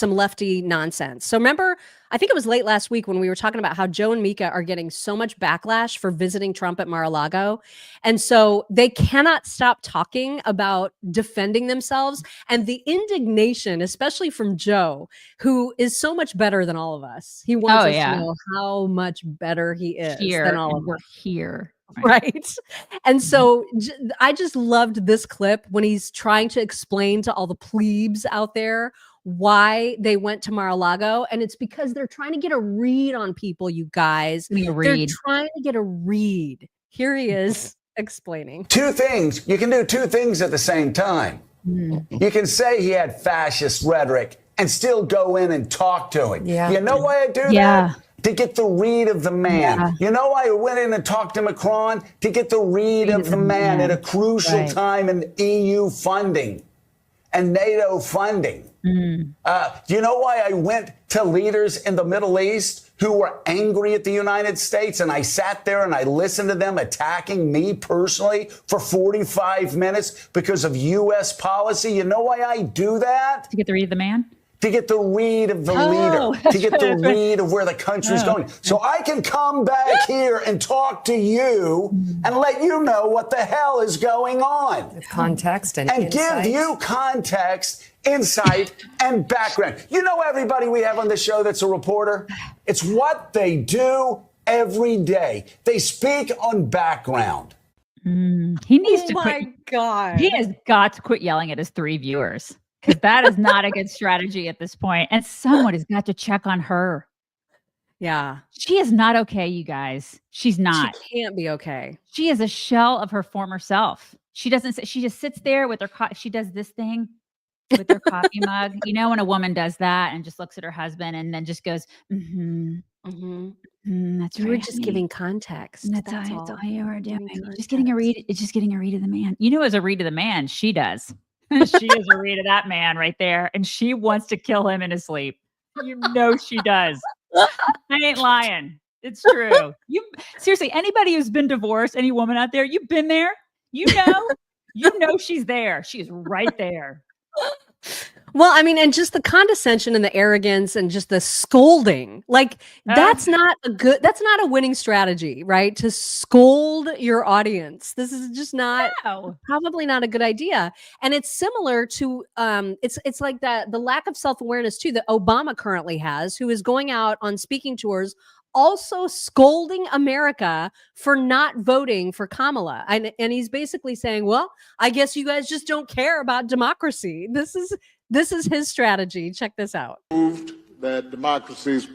lefty nonsense. So remember, I think it was late last week when we were talking about how Joe and Mika are getting so much backlash for visiting Trump at Mar-a-Lago. And so they cannot stop talking about defending themselves, and the indignation, especially from Joe, who is so much better than all of us. He wants us to know how much better he is than all of us. We're here. Right. And so I just loved this clip when he's trying to explain to all the plebes out there why they went to Mar-a-Lago. And it's because they're trying to get a read on people, you guys. They're trying to get a read. Here he is explaining. Two things. You can do two things at the same time. You can say he had fascist rhetoric and still go in and talk to him. Yeah. You know why I do that? To get the read of the man. Yeah. You know why I went in and talked to Macron? To get the read of the man at a crucial time in EU funding and NATO funding. Do you know why I went to leaders in the Middle East who were angry at the United States, and I sat there and I listened to them attacking me personally for 45 minutes because of U.S. policy? You know why I do that? To get the read of the man? To get the read of the leader, to get the read of where the country's going. So I can come back here and talk to you and let you know what the hell is going on. Context and give you context, insight, and background. You know everybody we have on the show that's a reporter? It's what they do every day. They speak on background. He needs to quit. Oh my God. He has got to quit yelling at his 3 viewers. Because that is not a good strategy at this point. And someone has got to check on her. Yeah. She is not okay, you guys. She's not. She can't be okay. She is a shell of her former self. She doesn't, she just sits there with her, she does this thing with her coffee mug. You know, when a woman does that and just looks at her husband and then just goes, that's You were just giving context. That's all you were doing. Just getting a read. It's just getting a read of the man. You know, as a read of the man, she does. She is a read of that man right there. And she wants to kill him in his sleep. You know she does. I ain't lying. It's true. Seriously, anybody who's been divorced, any woman out there, you've been there. You know she's there. She is right there. Well, I mean, and just the condescension and the arrogance and just the scolding, like that's not a winning strategy, right? To scold your audience. This is just probably not a good idea. And it's similar to, it's like that, the lack of self-awareness too, that Obama currently has, who is going out on speaking tours also scolding America for not voting for Kamala. And he's basically saying, well, I guess you guys just don't care about democracy. This is his strategy. Check this out. Proved that democracy is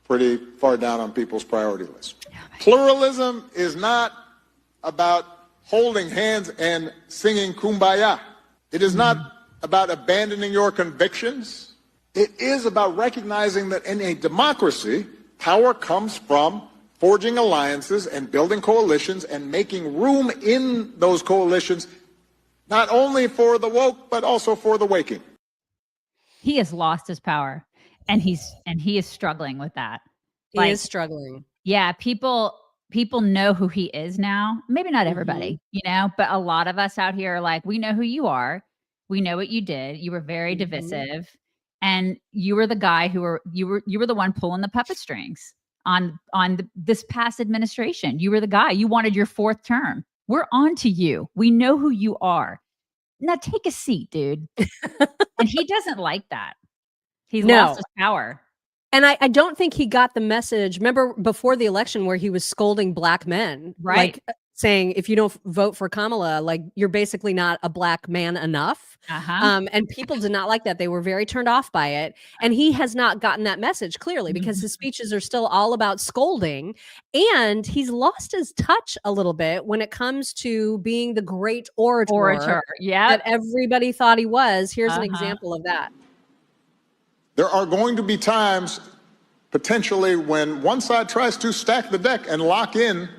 pretty far down on people's priority list. Pluralism is not about holding hands and singing Kumbaya. It is not about abandoning your convictions. It is about recognizing that in a democracy, power comes from forging alliances and building coalitions and making room in those coalitions, not only for the woke, but also for the waking. He has lost his power, and he is struggling with that. He is struggling. Yeah, people know who he is now. Maybe not everybody, but a lot of us out here are like, we know who you are. We know what you did. You were very divisive, and you were the guy you were the one pulling the puppet strings on this past administration. You were the guy. You wanted your 4th term. We're on to you. We know who you are. Now take a seat, dude. And he doesn't like that. He's lost his power. And I don't think he got the message. Remember before the election where he was scolding black men, right? Like saying, if you don't vote for Kamala, like you're basically not a black man enough. And people did not like that. They were very turned off by it. And he has not gotten that message clearly because his speeches are still all about scolding. And he's lost his touch a little bit when it comes to being the great orator that everybody thought he was. Here's an example of that. There are going to be times, potentially, when one side tries to stack the deck and lock in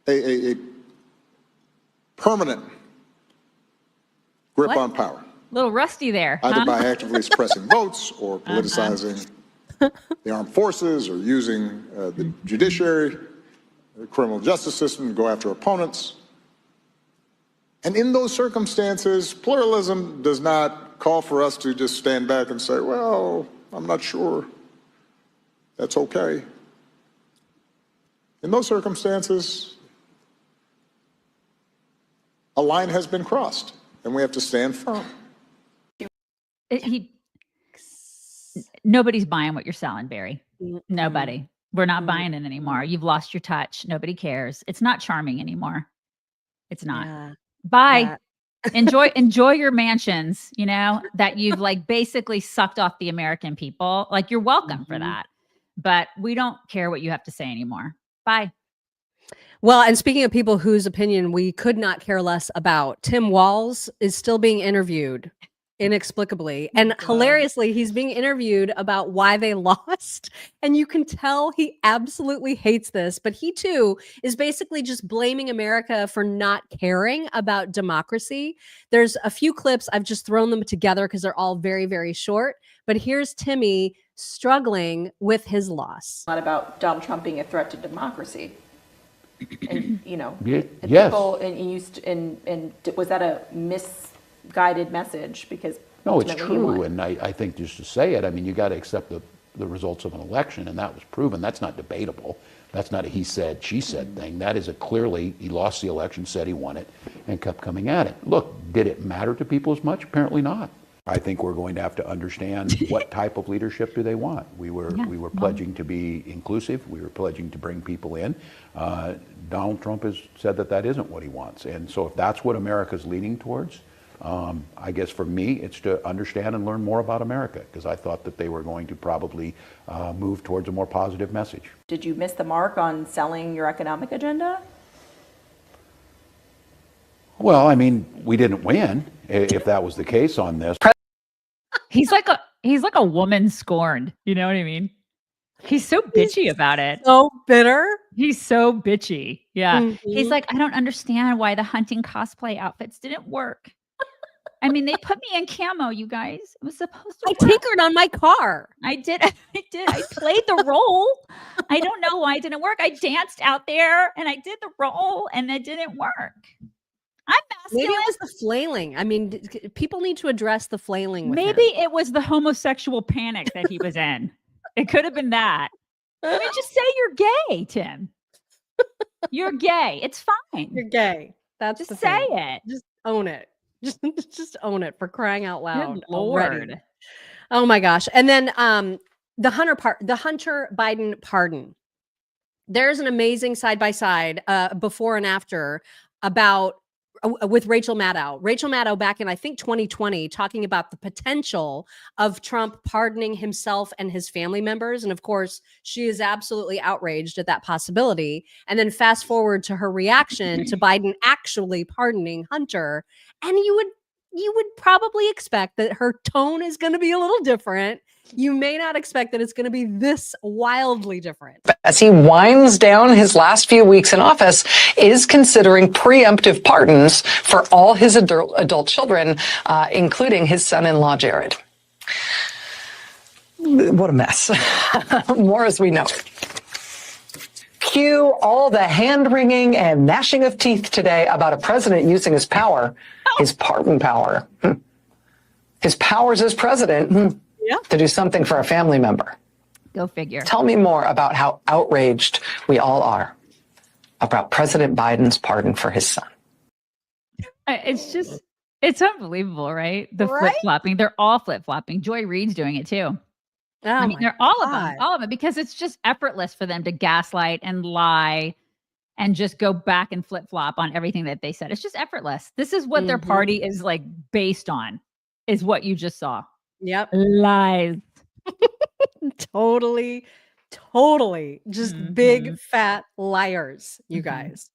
a permanent grip on power. A little rusty there. Either by actively suppressing votes or politicizing the armed forces or using the judiciary, the criminal justice system to go after opponents. And in those circumstances, pluralism does not call for us to just stand back and say, well, I'm not sure that's okay. In those circumstances, a line has been crossed, and we have to stand firm. Nobody's buying what you're selling, Barry. Nobody. We're not buying it anymore. You've lost your touch. Nobody cares. It's not charming anymore. It's not. Yeah. Bye. Enjoy your mansions, that you've like basically sucked off the American people. Like, you're welcome for that. But we don't care what you have to say anymore. Bye. Well, and speaking of people whose opinion we could not care less about, Tim Walz is still being interviewed inexplicably. And hilariously, he's being interviewed about why they lost. And you can tell he absolutely hates this. But he, too, is basically just blaming America for not caring about democracy. There's a few clips. I've just thrown them together because they're all very, very short. But here's Timmy struggling with his loss. Not about Donald Trump being a threat to democracy. And, yes. People, and was that a misguided message? Because no, it's true. And I think just to say it, I mean, you got to accept the results of an election, and that was proven. That's not debatable. That's not a he said, she said thing. That is clearly, he lost the election, said he won it, and kept coming at it. Look, did it matter to people as much? Apparently not. I think we're going to have to understand what type of leadership do they want. We were pledging to be inclusive. We were pledging to bring people in. Donald Trump has said that isn't what he wants. And so if that's what America's leaning towards, I guess for me, it's to understand and learn more about America, because I thought that they were going to probably move towards a more positive message. Did you miss the mark on selling your economic agenda? Well, I mean, we didn't win, if that was the case on this. He's like a woman scorned. You know what I mean? He's so bitchy about it. So bitter. He's so bitchy. Yeah. He's like, I don't understand why the hunting cosplay outfits didn't work. I mean, they put me in camo, you guys. It was supposed to I tinkered on my car. I did. I played the role. I don't know why it didn't work. I danced out there and I did the role and it didn't work. I'm masculine. Maybe it was the flailing. I mean, people need to address the flailing. Maybe it was the homosexual panic that he was in. It could have been that. I mean, just say you're gay, Tim. You're gay. It's fine. You're gay. That's just the say thing. it. Just own it. Just own it, for crying out loud. Good Lord. Already. Oh my gosh. And then the Hunter Biden pardon. There's an amazing side-by-side before and after about with Rachel Maddow. Rachel Maddow back in, I think, 2020, talking about the potential of Trump pardoning himself and his family members. And of course, she is absolutely outraged at that possibility. And then fast forward to her reaction to Biden actually pardoning Hunter. And you would probably expect that her tone is going to be a little different. You may not expect that it's going to be this wildly different. As he winds down his last few weeks in office, is considering preemptive pardons for all his adult children, including his son-in-law, Jared. What a mess. More as we know. Cue all the hand-wringing and gnashing of teeth today about a president using his power, his pardon power, his powers as president, to do something for a family member. Go figure. Tell me more about how outraged we all are about President Biden's pardon for his son. It's unbelievable, right? The flip-flopping. They're all flip-flopping. Joy Reid's doing it too. I mean, they're all of it, because it's just effortless for them to gaslight and lie and just go back and flip-flop on everything that they said. It's just effortless. This is what their party is like based on, is what you just saw. Yep. Lies. Totally. Just big fat liars, you guys.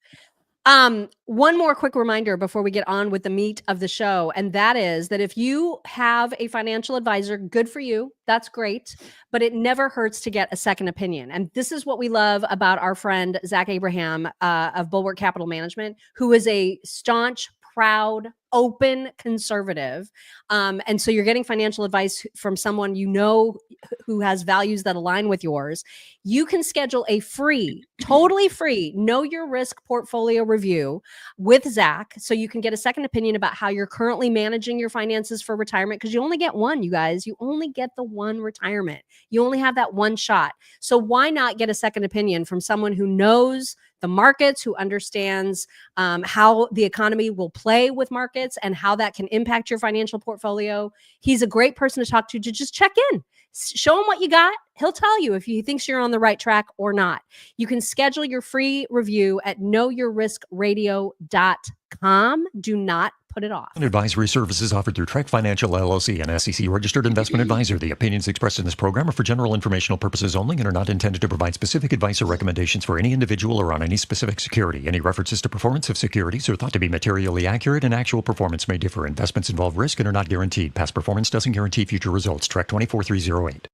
One more quick reminder before we get on with the meat of the show, and that is that if you have a financial advisor, good for you. That's great, but it never hurts to get a second opinion. And this is what we love about our friend Zach Abraham of Bulwark Capital Management, who is a staunch, proud, open conservative. And so you're getting financial advice from someone you know who has values that align with yours. You can schedule a free, totally free, know your risk portfolio review with Zach, so you can get a second opinion about how you're currently managing your finances for retirement, because you only get one, you guys. You only get the one retirement. You only have that one shot. So why not get a second opinion from someone who knows the markets, who understands how the economy will play with markets and how that can impact your financial portfolio? He's a great person to talk to just check in. Show him what you got. He'll tell you if he thinks you're on the right track or not. You can schedule your free review at knowyourriskradio.com. Do not put it off. Advisory services offered through Trek Financial LLC, an SEC registered investment advisor. The opinions expressed in this program are for general informational purposes only and are not intended to provide specific advice or recommendations for any individual or on any specific security. Any references to performance of securities are thought to be materially accurate, and actual performance may differ. Investments involve risk and are not guaranteed. Past performance doesn't guarantee future results. Trek 24308.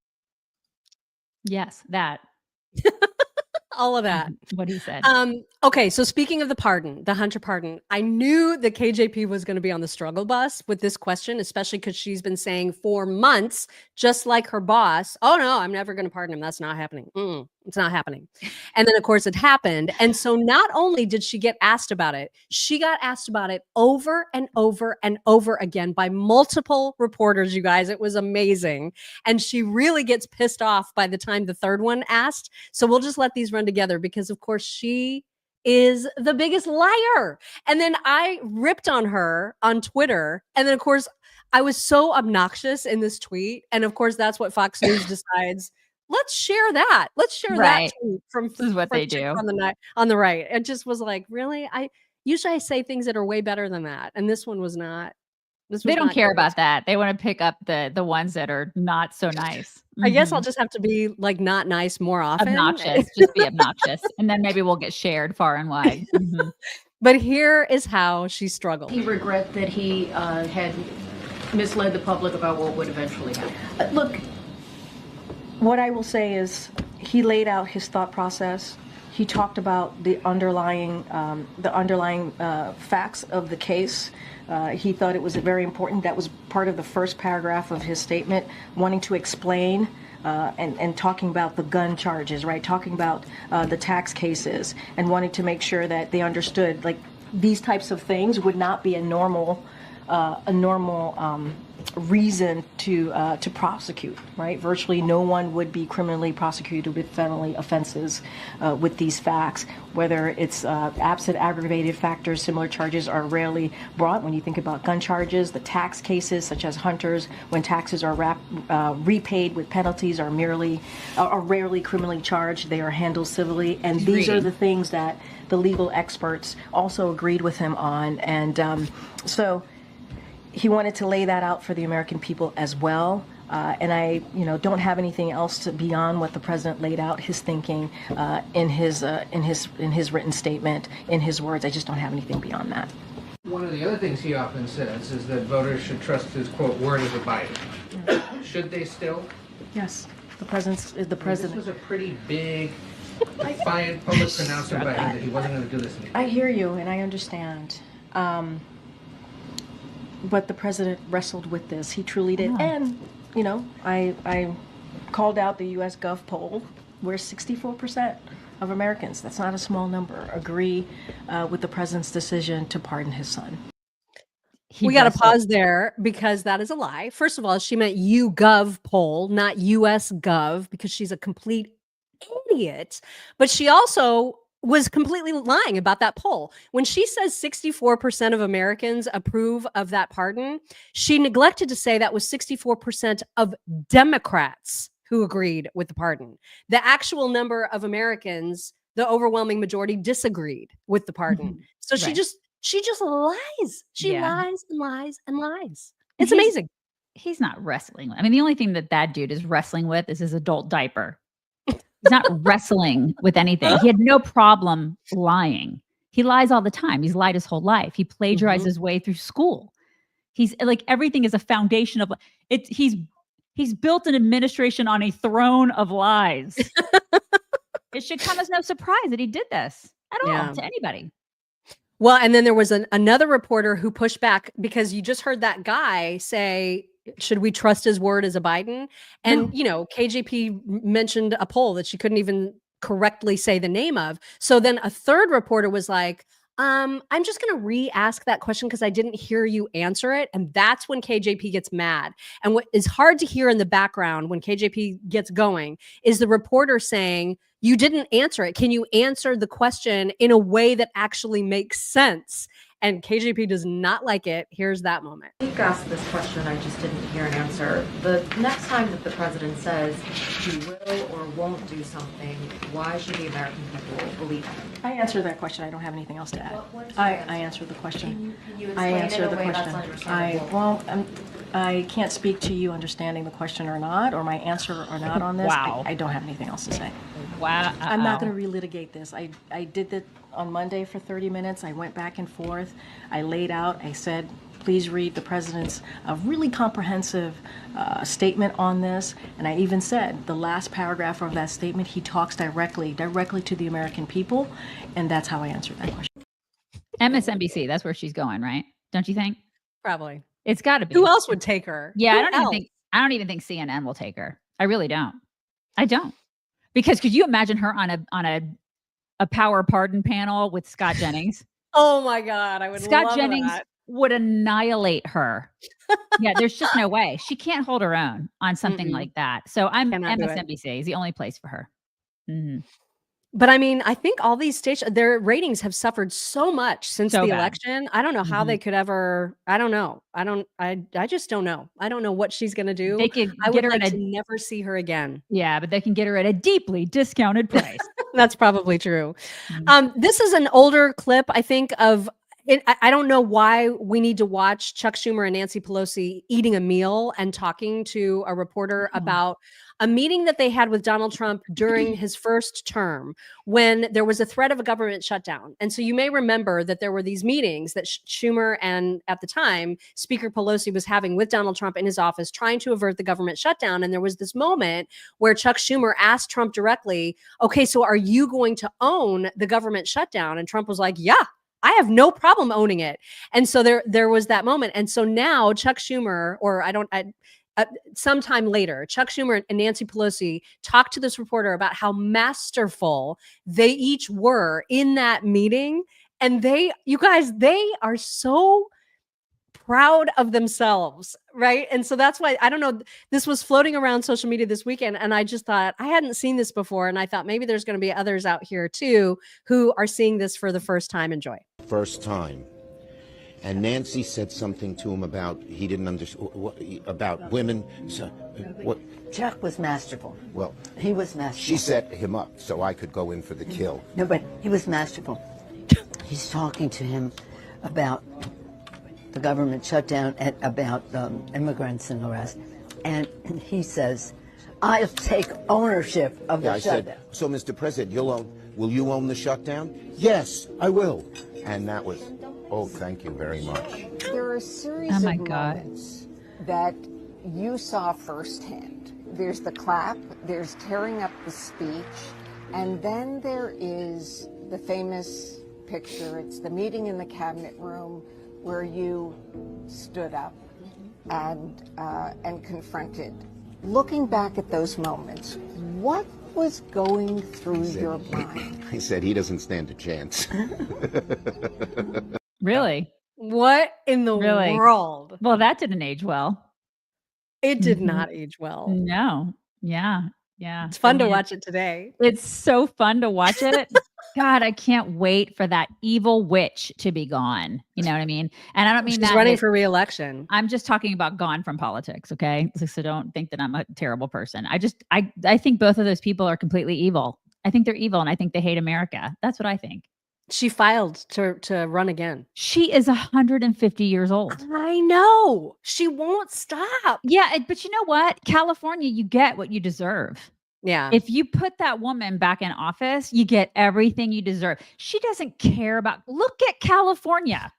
Yes, that. All of that. What he said. Okay, so speaking of the pardon, the Hunter pardon, I knew the KJP was going to be on the struggle bus with this question, especially because she's been saying for months, just like her boss, oh no, I'm never going to pardon him. That's not happening. It's not happening. And then of course it happened. And so not only did she get asked about it, she got asked about it over and over and over again by multiple reporters, you guys. It was amazing. And she really gets pissed off by the time the third one asked. So we'll just let these run together, because of course she is the biggest liar. And then I ripped on her on Twitter. And then of course I was so obnoxious in this tweet. And of course that's what Fox News decides. Let's share that. Let's share that tweet from this is what they do on the right. It just was like, really? I usually say things that are way better than that. And this one was not. They don't care about that. They want to pick up the ones that are not so nice. I guess I'll just have to be like not nice more often. Obnoxious. Just be obnoxious. And then maybe we'll get shared far and wide. But here is how she struggled. He regret that he had misled the public about what would eventually happen. Look, what I will say is he laid out his thought process. He talked about the underlying facts of the case. He thought it was very important. That was part of the first paragraph of his statement, wanting to explain and talking about the gun charges, right? Talking about the tax cases and wanting to make sure that they understood, like, these types of things would not be a normal reason to prosecute, right? Virtually no one would be criminally prosecuted with felony offenses with these facts. Whether it's absent aggravated factors, similar charges are rarely brought. When you think about gun charges, the tax cases, such as hunters, when taxes are repaid with penalties, are rarely criminally charged. They are handled civilly, and these are the things that the legal experts also agreed with him on, and so. He wanted to lay that out for the American people as well. And I, don't have anything else beyond what the president laid out his thinking in his written statement, in his words. I just don't have anything beyond that. One of the other things he often says is that voters should trust his quote word as a Biden. Should they still? Yes, the president. This was a pretty big, defiant public pronouncement by him that he wasn't going to do this anymore. I hear you, and I understand. But the president wrestled with this. He truly did. And, I called out the U.S. Gov poll where 64% of Americans, that's not a small number, agree with the president's decision to pardon his son. We got to pause there because that is a lie. First of all, she meant YouGov poll, not US Gov, because she's a complete idiot. But she also was completely lying about that poll. When she says 64% of Americans approve of that pardon, she neglected to say that was 64% of Democrats who agreed with the pardon. The actual number of Americans, the overwhelming majority, disagreed with the pardon. Mm-hmm. So she just lies. She lies and lies and lies. It's amazing. He's not wrestling. I mean, the only thing that dude is wrestling with is his adult diaper. He's not wrestling with anything. He had no problem lying. He lies all the time. He's lied his whole life. He plagiarized his way through school. He's like, everything is a foundation of it. He's built an administration on a throne of lies. It should come as no surprise that he did this at all to anybody. Well, and then there was another reporter who pushed back because you just heard that guy say, should we trust his word as a Biden? And, KJP mentioned a poll that she couldn't even correctly say the name of. So then a third reporter was like, I'm just going to re-ask that question because I didn't hear you answer it. And that's when KJP gets mad. And what is hard to hear in the background when KJP gets going is the reporter saying, you didn't answer it. Can you answer the question in a way that actually makes sense? And KJP does not like it. Here's that moment. Mika asked this question, I just didn't hear an answer. The next time that the president says he will or won't do something, why should the American people believe him? I answered that question. I don't have anything else to add. I answered the question. Can you explain it in a way that's understandable? I can't speak to you understanding the question or not, or my answer or not on this. Wow. I don't have anything else to say. Wow. I'm not going to relitigate this. I did that on Monday for 30 minutes. I went back and forth. I laid out. I said, please read the president's really comprehensive statement on this. And I even said the last paragraph of that statement, he talks directly to the American people. And that's how I answered that question. MSNBC, that's where she's going, right? Don't you think? Probably. It's got to be. Who else would take her? Yeah, I don't even think CNN will take her. I really don't. I don't. Because could you imagine her on a power pardon panel with Scott Jennings? Oh my God, I would Scott love Jennings that. would annihilate her. Yeah, there's just no way. She can't hold her own on something like that. So MSNBC is the only place for her. Mm-hmm. But I mean, I think all these stations, their ratings have suffered so much since the election. I don't know how they could ever. I don't know. I just don't know. I don't know what she's going to do. They could I get would her like at to never see her again. Yeah, but they can get her at a deeply discounted price. That's probably true. This is an older clip, I think, of it. I don't know why we need to watch Chuck Schumer and Nancy Pelosi eating a meal and talking to a reporter about a meeting that they had with Donald Trump during his first term when there was a threat of a government shutdown. And so you may remember that there were these meetings that Schumer and, at the time, Speaker Pelosi was having with Donald Trump in his office trying to avert the government shutdown. And there was this moment where Chuck Schumer asked Trump directly, okay, so are you going to own the government shutdown? And Trump was like, yeah, I have no problem owning it. And so there was that moment. And so now Chuck Schumer, sometime later, Chuck Schumer and Nancy Pelosi talked to this reporter about how masterful they each were in that meeting. And they are so proud of themselves, right? And so that's why, I don't know, this was floating around social media this weekend, and I just thought, I hadn't seen this before, and I thought maybe there's going to be others out here too who are seeing this for the first time. Enjoy. First time. And Nancy said something to him about he didn't understand about women. So, what? Chuck was masterful. Well, he was masterful. She set him up so I could go in for the kill. No, but he was masterful. He's talking to him about the government shutdown and about immigrants and arrest, and he says, "I'll take ownership of the shutdown." Said, so, Mr. President, will you own the shutdown? Yes, I will. And that was. Oh, thank you very much. There are a series of moments that you saw firsthand. There's the clap, there's tearing up the speech, and then there is the famous picture. It's the meeting in the cabinet room where you stood up and confronted. Looking back at those moments, what was going through your mind? He said he doesn't stand a chance. Really? What in the world? Well, that didn't age well. It did not age well. No. Yeah. Yeah. It's fun to watch it today. It's so fun to watch it. God, I can't wait for that evil witch to be gone. You know what I mean? And I don't mean She's that running for re-election. I'm just talking about gone from politics. Okay. So don't think that I'm a terrible person. I think both of those people are completely evil. I think they're evil, and I think they hate America. That's what I think. She filed to run again. She is 150 years old. I know. She won't stop. Yeah, but you know what? California, you get what you deserve. Yeah. If you put that woman back in office, you get everything you deserve. She doesn't care about. Look at California.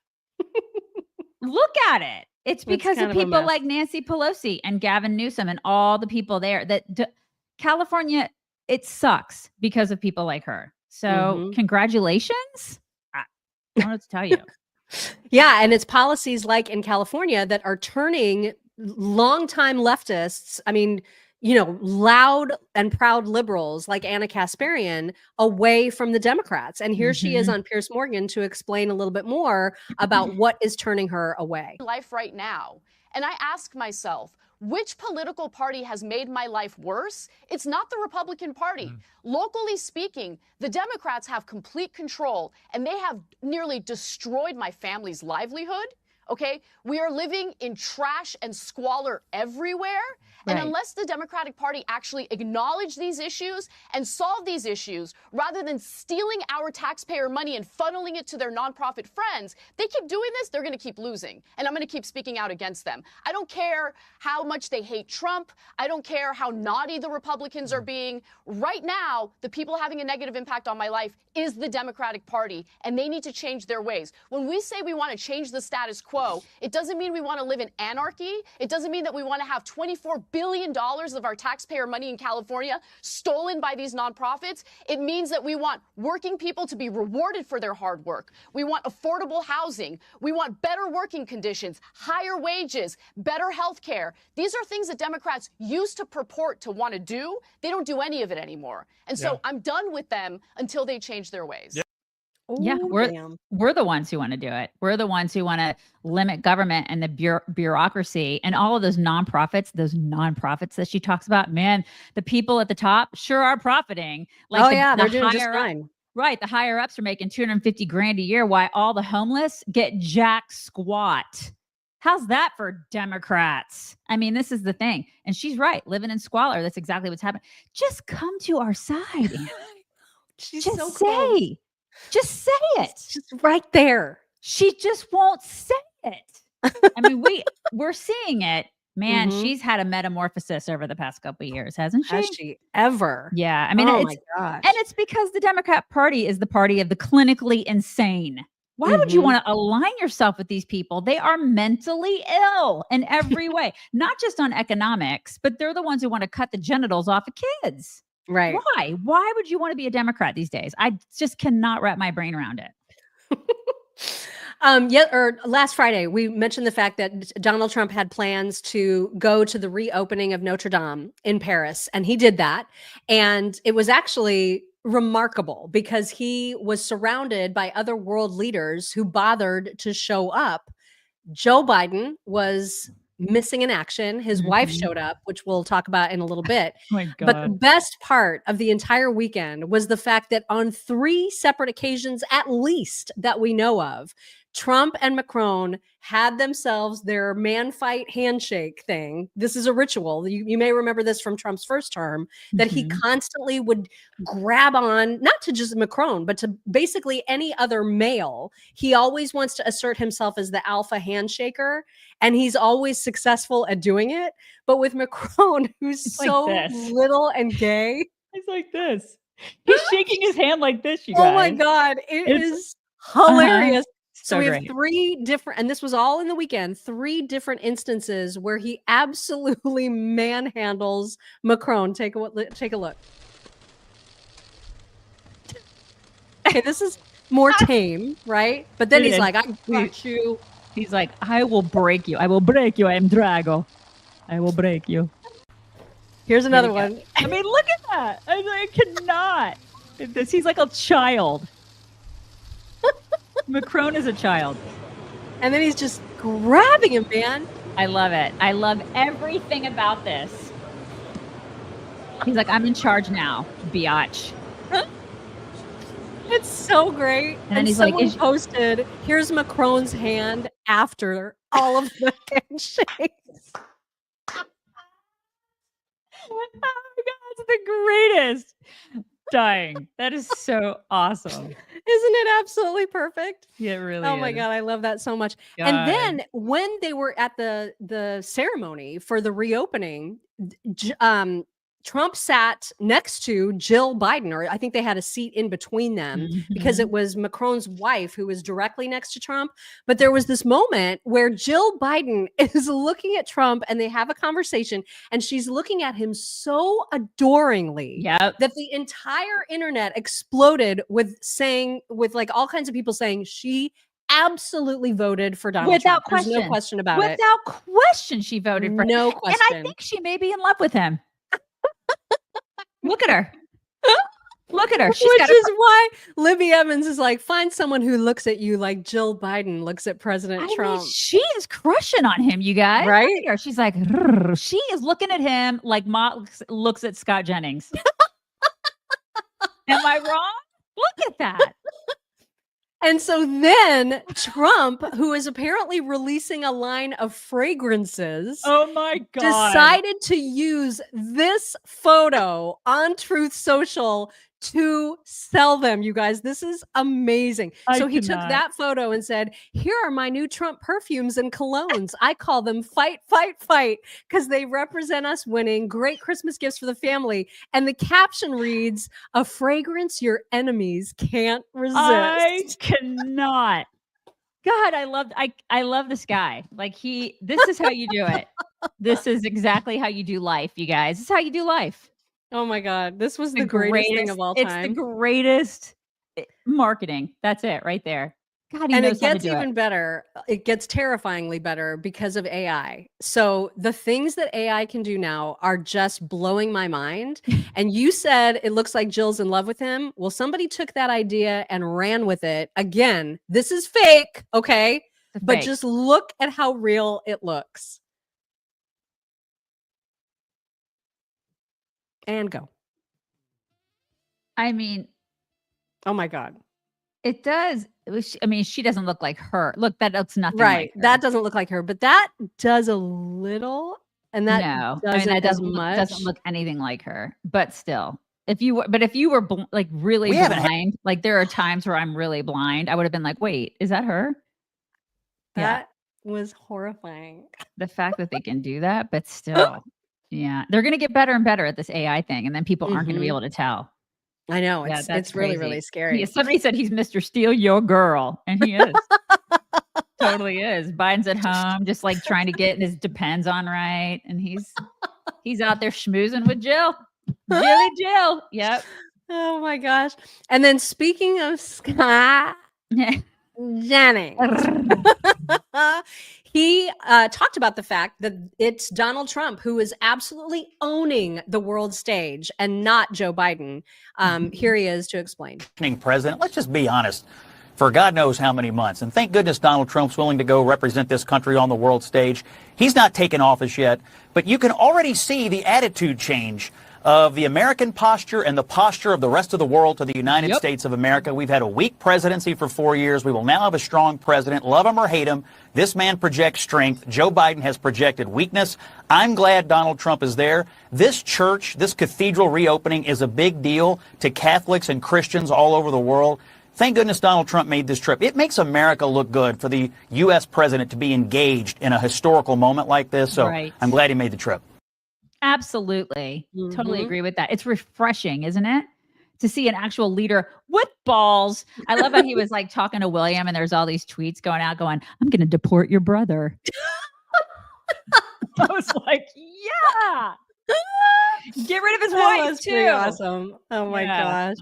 Look at it. It's because of people like Nancy Pelosi and Gavin Newsom and all the people there California, it sucks because of people like her. So congratulations. I don't know what to tell you. Yeah. And it's policies like in California that are turning longtime leftists, I mean, loud and proud liberals like Anna Kasparian away from the Democrats. And here she is on Piers Morgan to explain a little bit more about what is turning her away. Life right now. And I ask myself, which political party has made my life worse? It's not the Republican Party. Locally speaking, the Democrats have complete control, and they have nearly destroyed my family's livelihood. Okay, we are living in trash and squalor everywhere. And unless the Democratic Party actually acknowledge these issues and solve these issues, rather than stealing our taxpayer money and funneling it to their nonprofit friends, they keep doing this, they're going to keep losing. And I'm going to keep speaking out against them. I don't care how much they hate Trump. I don't care how naughty the Republicans are being. Right now, the people having a negative impact on my life is the Democratic Party, and they need to change their ways. When we say we want to change the status quo, it doesn't mean we want to live in anarchy. It doesn't mean that we want to have $24 billion of our taxpayer money in California stolen by these nonprofits. It means that we want working people to be rewarded for their hard work. We want affordable housing. We want better working conditions, higher wages, better health care. These are things that Democrats used to purport to want to do. They don't do any of it anymore. And so I'm done with them until they change their ways. Yeah, we're the ones who want to do it. We're the ones who want to limit government and the bureaucracy and all of those nonprofits that she talks about. Man, the people at the top sure are profiting. Like they're doing just fine. Right, the higher ups are making $250,000 a year, while all the homeless get jack squat. How's that for Democrats? I mean, this is the thing. And she's right, living in squalor. That's exactly what's happening. Just come to our side. She's just so say. Just say it. Just right there. She just won't say it. I mean, we're seeing it. Man, she's had a metamorphosis over the past couple of years, hasn't she? Has she ever? Yeah. I mean, my gosh. And it's because the Democrat Party is the party of the clinically insane. Why would you want to align yourself with these people? They are mentally ill in every way, not just on economics, but they're the ones who want to cut the genitals off of kids. Right. Why? Why would you want to be a Democrat these days? I just cannot wrap my brain around it. Last Friday, we mentioned the fact that Donald Trump had plans to go to the reopening of Notre Dame in Paris, and he did that. And it was actually remarkable because he was surrounded by other world leaders who bothered to show up Joe Biden was missing in action. His wife showed up, which we'll talk about in a little bit. Oh my But the God. best part of the entire weekend was the fact that on 3 separate occasions, at least that we know of, Trump and Macron had themselves their man fight handshake thing. This is a ritual. You may remember this from Trump's first term, that he constantly would grab on, not to just Macron, but to basically any other male. He always wants to assert himself as the alpha handshaker, and he's always successful at doing it. But with Macron, who's It's so like this. little and gay, It's like this. He's shaking his hand like this, you guys. oh my God, it It's- is hilarious. Uh-huh. So So we great. have 3 different, and this was all in the weekend, 3 different instances where he absolutely manhandles Macron. Take a look. Okay, this is more tame, right? But then It he's is. like, I got you. He's like, I will break you. I will break you. I am Drago. I will break you. Here's another Here we go. one. I mean, look at that. I cannot. He's like a child. Macron is a child. And then he's just grabbing him, man. I love it. I love everything about this. He's like, I'm in charge now, biatch. It's so great. And then he's like, someone is- posted, here's Macron's hand after all of the handshakes. Oh my God, it's the greatest. Dying. That is so awesome. Isn't it absolutely perfect? Yeah, it really Oh my is. God, I love that so much. God. And then when they were at the ceremony for the reopening, Trump sat next to Jill Biden, or I think they had a seat in between them because it was Macron's wife who was directly next to Trump. But there was this moment where Jill Biden is looking at Trump and they have a conversation, and she's looking at him so adoringly that the entire internet exploded with like all kinds of people saying she absolutely voted for Donald Without Trump. There's question. no question about it. Without question, she voted for No And I question. think she may be in love with him. Look at her. Look at her. She's Which got is why Libby Evans is like, find someone who looks at you like Jill Biden looks at President Trump. She is crushing on him, you guys. Right? Look at her. She's like, "Rrr." She is looking at him like Ma looks at Scott Jennings. Am I wrong? Look at that. And so then Trump, who is apparently releasing a line of fragrances, Oh my God. decided to use this photo on Truth Social to sell them, you guys. This is amazing. I So he took cannot. that photo and said, here are my new Trump perfumes and colognes. I call them fight, fight, fight, because they represent us winning. Great Christmas gifts for the family. And the caption reads, a fragrance your enemies can't resist. I cannot. God, I love this guy. Like this is how you do it. This is exactly how you do life, you guys. This is how you do life. Oh my God. This was the greatest thing of all time. It's the greatest marketing. That's it right there. God, he And knows it how to gets do even better. It gets terrifyingly better because of AI. So the things that AI can do now are just blowing my mind. And you said it looks like Jill's in love with him. Well, somebody took that idea and ran with it. Again, this is fake, okay? But fake. just look at how real it looks. And go. I mean, oh my God. It does. I mean, she doesn't look like her. Look, that looks nothing Right. like her. That doesn't look like her, but that does a little. And that no, doesn't, that as much. doesn't look anything like her. But still, if you were like really We haven't- blind, like there are times where I'm really blind, I would have been like, wait, is that her? That was horrifying. The fact that they can do that, but still, yeah, they're gonna get better and better at this AI thing, and then people aren't gonna be able to tell. I know. Yeah, It's that's it's really, crazy. really scary. Somebody said he's Mr. Steal Your Girl, and he is. Totally is. Biden's at home, just like trying to get his depends on right, and he's out there schmoozing with Jill. Jilly Jill. Yep. Oh my gosh. And then speaking of Scott Jennings, he talked about the fact that it's Donald Trump who is absolutely owning the world stage and not Joe Biden. Here he is to explain. President, let's just be honest. for God knows how many months. And thank goodness Donald Trump's willing to go represent this country on the world stage. He's not taken office yet, but you can already see the attitude change of the American posture and the posture of the rest of the world to the United States of America. We've had a weak presidency for 4 years. We will now have a strong president. Love him or hate him, this man projects strength. Joe Biden has projected weakness. I'm glad Donald Trump is there. This church, this cathedral reopening is a big deal to Catholics and Christians all over the world. Thank goodness Donald Trump made this trip. It makes America look good for the U.S. president to be engaged in a historical moment like this. So I'm glad he made the trip. Absolutely. Totally agree with that. It's refreshing, isn't it? To see an actual leader with balls. I love how he was like talking to William and there's all these tweets going out going, I'm going to deport your brother. I was like, yeah. Get rid of his wife too. Pretty awesome. Oh my gosh.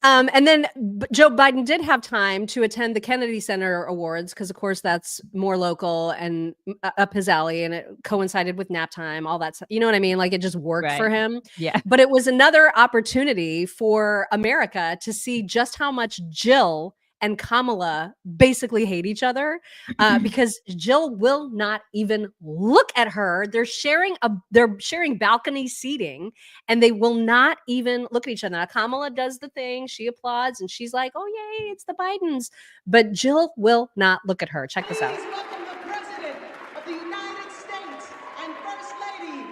And then Joe Biden did have time to attend the Kennedy Center Awards because, of course, that's more local and up his alley, and it coincided with nap time, all that stuff. You know what I mean? Like it just worked for him. Yeah. But it was another opportunity for America to see just how much Jill and Kamala basically hate each other because Jill will not even look at her. They're sharing balcony seating and they will not even look at each other. Now, Kamala does the thing. She applauds and she's like, oh, yay, it's the Bidens. But Jill will not look at her. Check this out. Welcome the President of the United States and First Lady,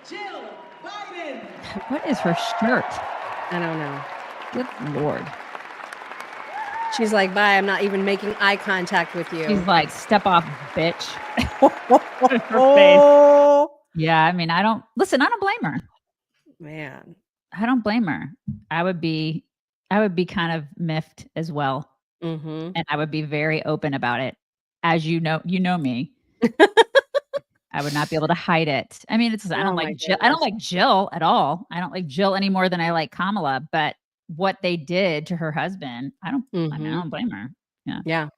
Jill Biden. What is her shirt? I don't know. Good Lord. She's like, bye, I'm not even making eye contact with you. She's like, step off, bitch. Her face. Yeah, I mean, I don't blame her. Man. I don't blame her. I would be kind of miffed as well. Mm-hmm. And I would be very open about it. As you know me. I would not be able to hide it. I mean, I don't like Jill. I don't like Jill at all. I don't like Jill any more than I like Kamala, but what they did to her husband, I don't blame her. Yeah.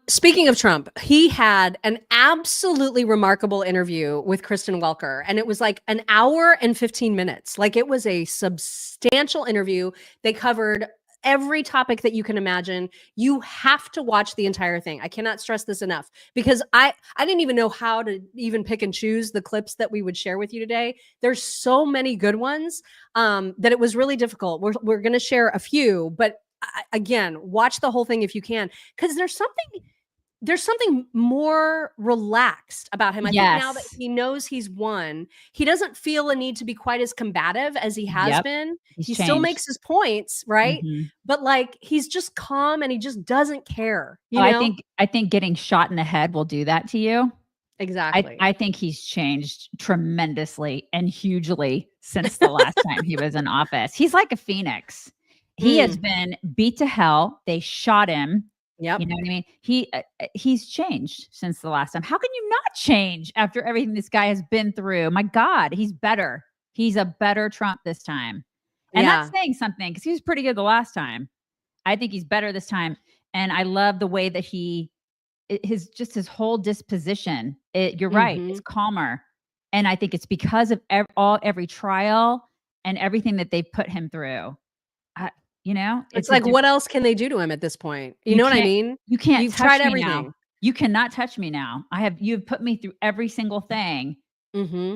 Speaking of Trump, he had an absolutely remarkable interview with Kristen Welker, and it was like an hour and 15 minutes. Like it was a substantial interview. They covered every topic that you can imagine. You have to watch the entire thing. I cannot stress this enough because I didn't even know how to even pick and choose the clips that we would share with you today. There's so many good ones that it was really difficult. We're going to share a few, but again, watch the whole thing if you can, because there's something more relaxed about him. I think now that he knows he's won, he doesn't feel a need to be quite as combative as he has been. He still makes his points, right? But like he's just calm and he just doesn't care. You know? I think getting shot in the head will do that to you. Exactly. I think he's changed tremendously and hugely since the last time he was in office. He's like a phoenix. He has been beat to hell. They shot him. Yep. You know what I mean? He's changed since the last time. How can you not change after everything this guy has been through? My God, he's better. He's a better Trump this time. And that's saying something because he was pretty good the last time. I think he's better this time. And I love the way that his whole disposition. You're right. It's calmer. And I think it's because of every trial and everything that they put him through. You know, it's like, what else can they do to him at this point? You know what I mean? You can't. You've tried everything. Now. You cannot touch me now. You've put me through every single thing.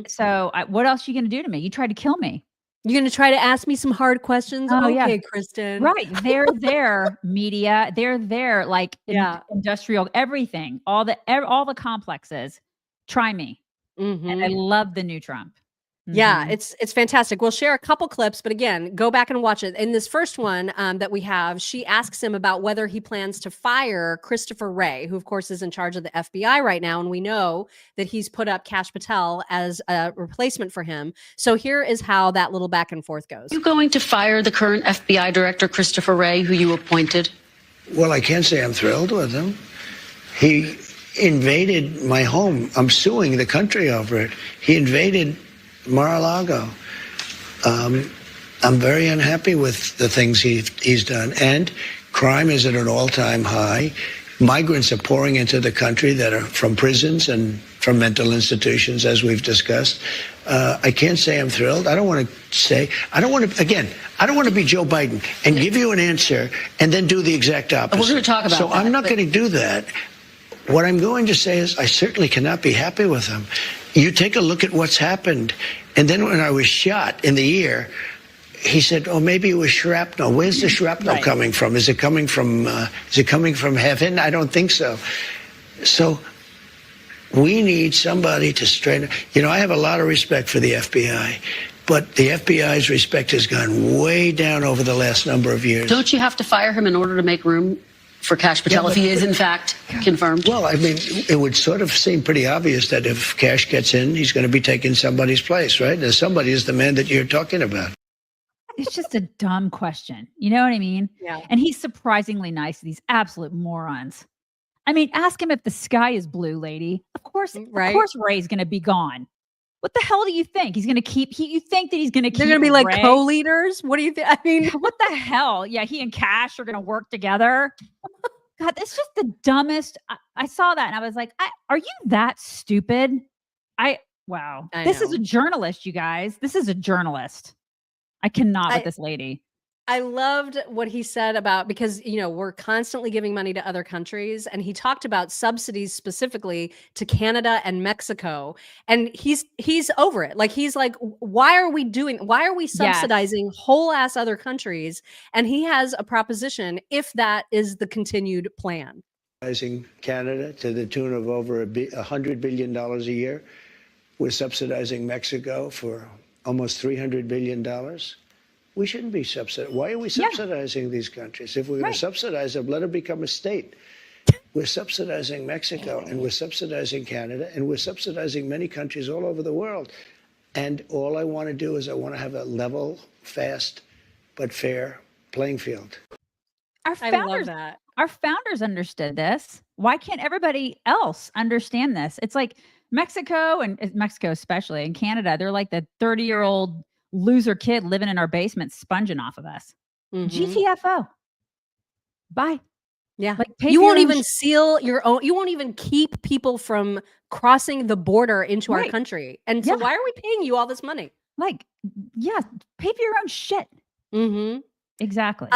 So what else are you going to do to me? You tried to kill me. You're going to try to ask me some hard questions. Oh, okay, yeah. Kristen. Right. They're there, media. They're there, like industrial, everything, all the complexes. Try me. And I love the new Trump. Yeah, it's fantastic. We'll share a couple clips, but again, go back and watch it. In this first one that we have, she asks him about whether he plans to fire Christopher Wray, who of course is in charge of the FBI right now. And we know that he's put up Kash Patel as a replacement for him. So here is how that little back and forth goes. Are you going to fire the current FBI director, Christopher Wray, who you appointed? Well, I can't say I'm thrilled with him. He invaded my home. I'm suing the country over it. He invaded Mar-a-Lago. I'm very unhappy with the things he's done. And crime is at an all-time high. Migrants are pouring into the country that are from prisons and from mental institutions, as we've discussed. I can't say I'm thrilled. I don't want to be Joe Biden and give you an answer and then do the exact opposite. We're going to talk about So that, I'm not going to do that. What I'm going to say is I certainly cannot be happy with him. You take a look at what's happened. And then when I was shot in the ear, he said, "Oh, maybe it was shrapnel." Where's the shrapnel coming from? Is it coming from heaven? I don't think so. So we need somebody to straighten. I have a lot of respect for the FBI, but the FBI's respect has gone way down over the last number of years. Don't you have to fire him in order to make room for Kash Patel if he is in fact confirmed? Well, I mean, it would sort of seem pretty obvious that if Kash gets in, he's going to be taking somebody's place, right? And somebody is the man that you're talking about. It's just a dumb question. You know what I mean? Yeah. And he's surprisingly nice to these absolute morons. I mean, ask him if the sky is blue, lady. Of course Ray's going to be gone. What the hell do you think? He's going to keep, you think that he's going to keep They're going to be like Ray? co-leaders? What do you think? I mean, what the hell? Yeah, he and Kash are going to work together. God, it's just the dumbest. I saw that and I was like, are you that stupid? Wow. This is a journalist, you guys. This is a journalist. I cannot with this lady. I loved what he said about, because, we're constantly giving money to other countries. And he talked about subsidies specifically to Canada and Mexico. And he's over it. Like, he's like, why are we subsidizing whole ass other countries? And he has a proposition if that is the continued plan. Canada to the tune of over $100 billion a year. We're subsidizing Mexico for almost $300 billion. We shouldn't be subsidizing. Why are we subsidizing these countries? If we're going to subsidize them, let them become a state. We're subsidizing Mexico, and we're subsidizing Canada, and we're subsidizing many countries all over the world. And all I want to do is I want to have a level, fast, but fair playing field. I love that. Our founders understood this. Why can't everybody else understand this? It's like Mexico, and Mexico especially, and Canada, they're like the 30-year-old loser kid living in our basement sponging off of us. GTFO. Bye. Yeah. Like, you won't even seal your own, you won't even keep people from crossing the border into our country. And so why are we paying you all this money? Like, pay for your own shit. Exactly.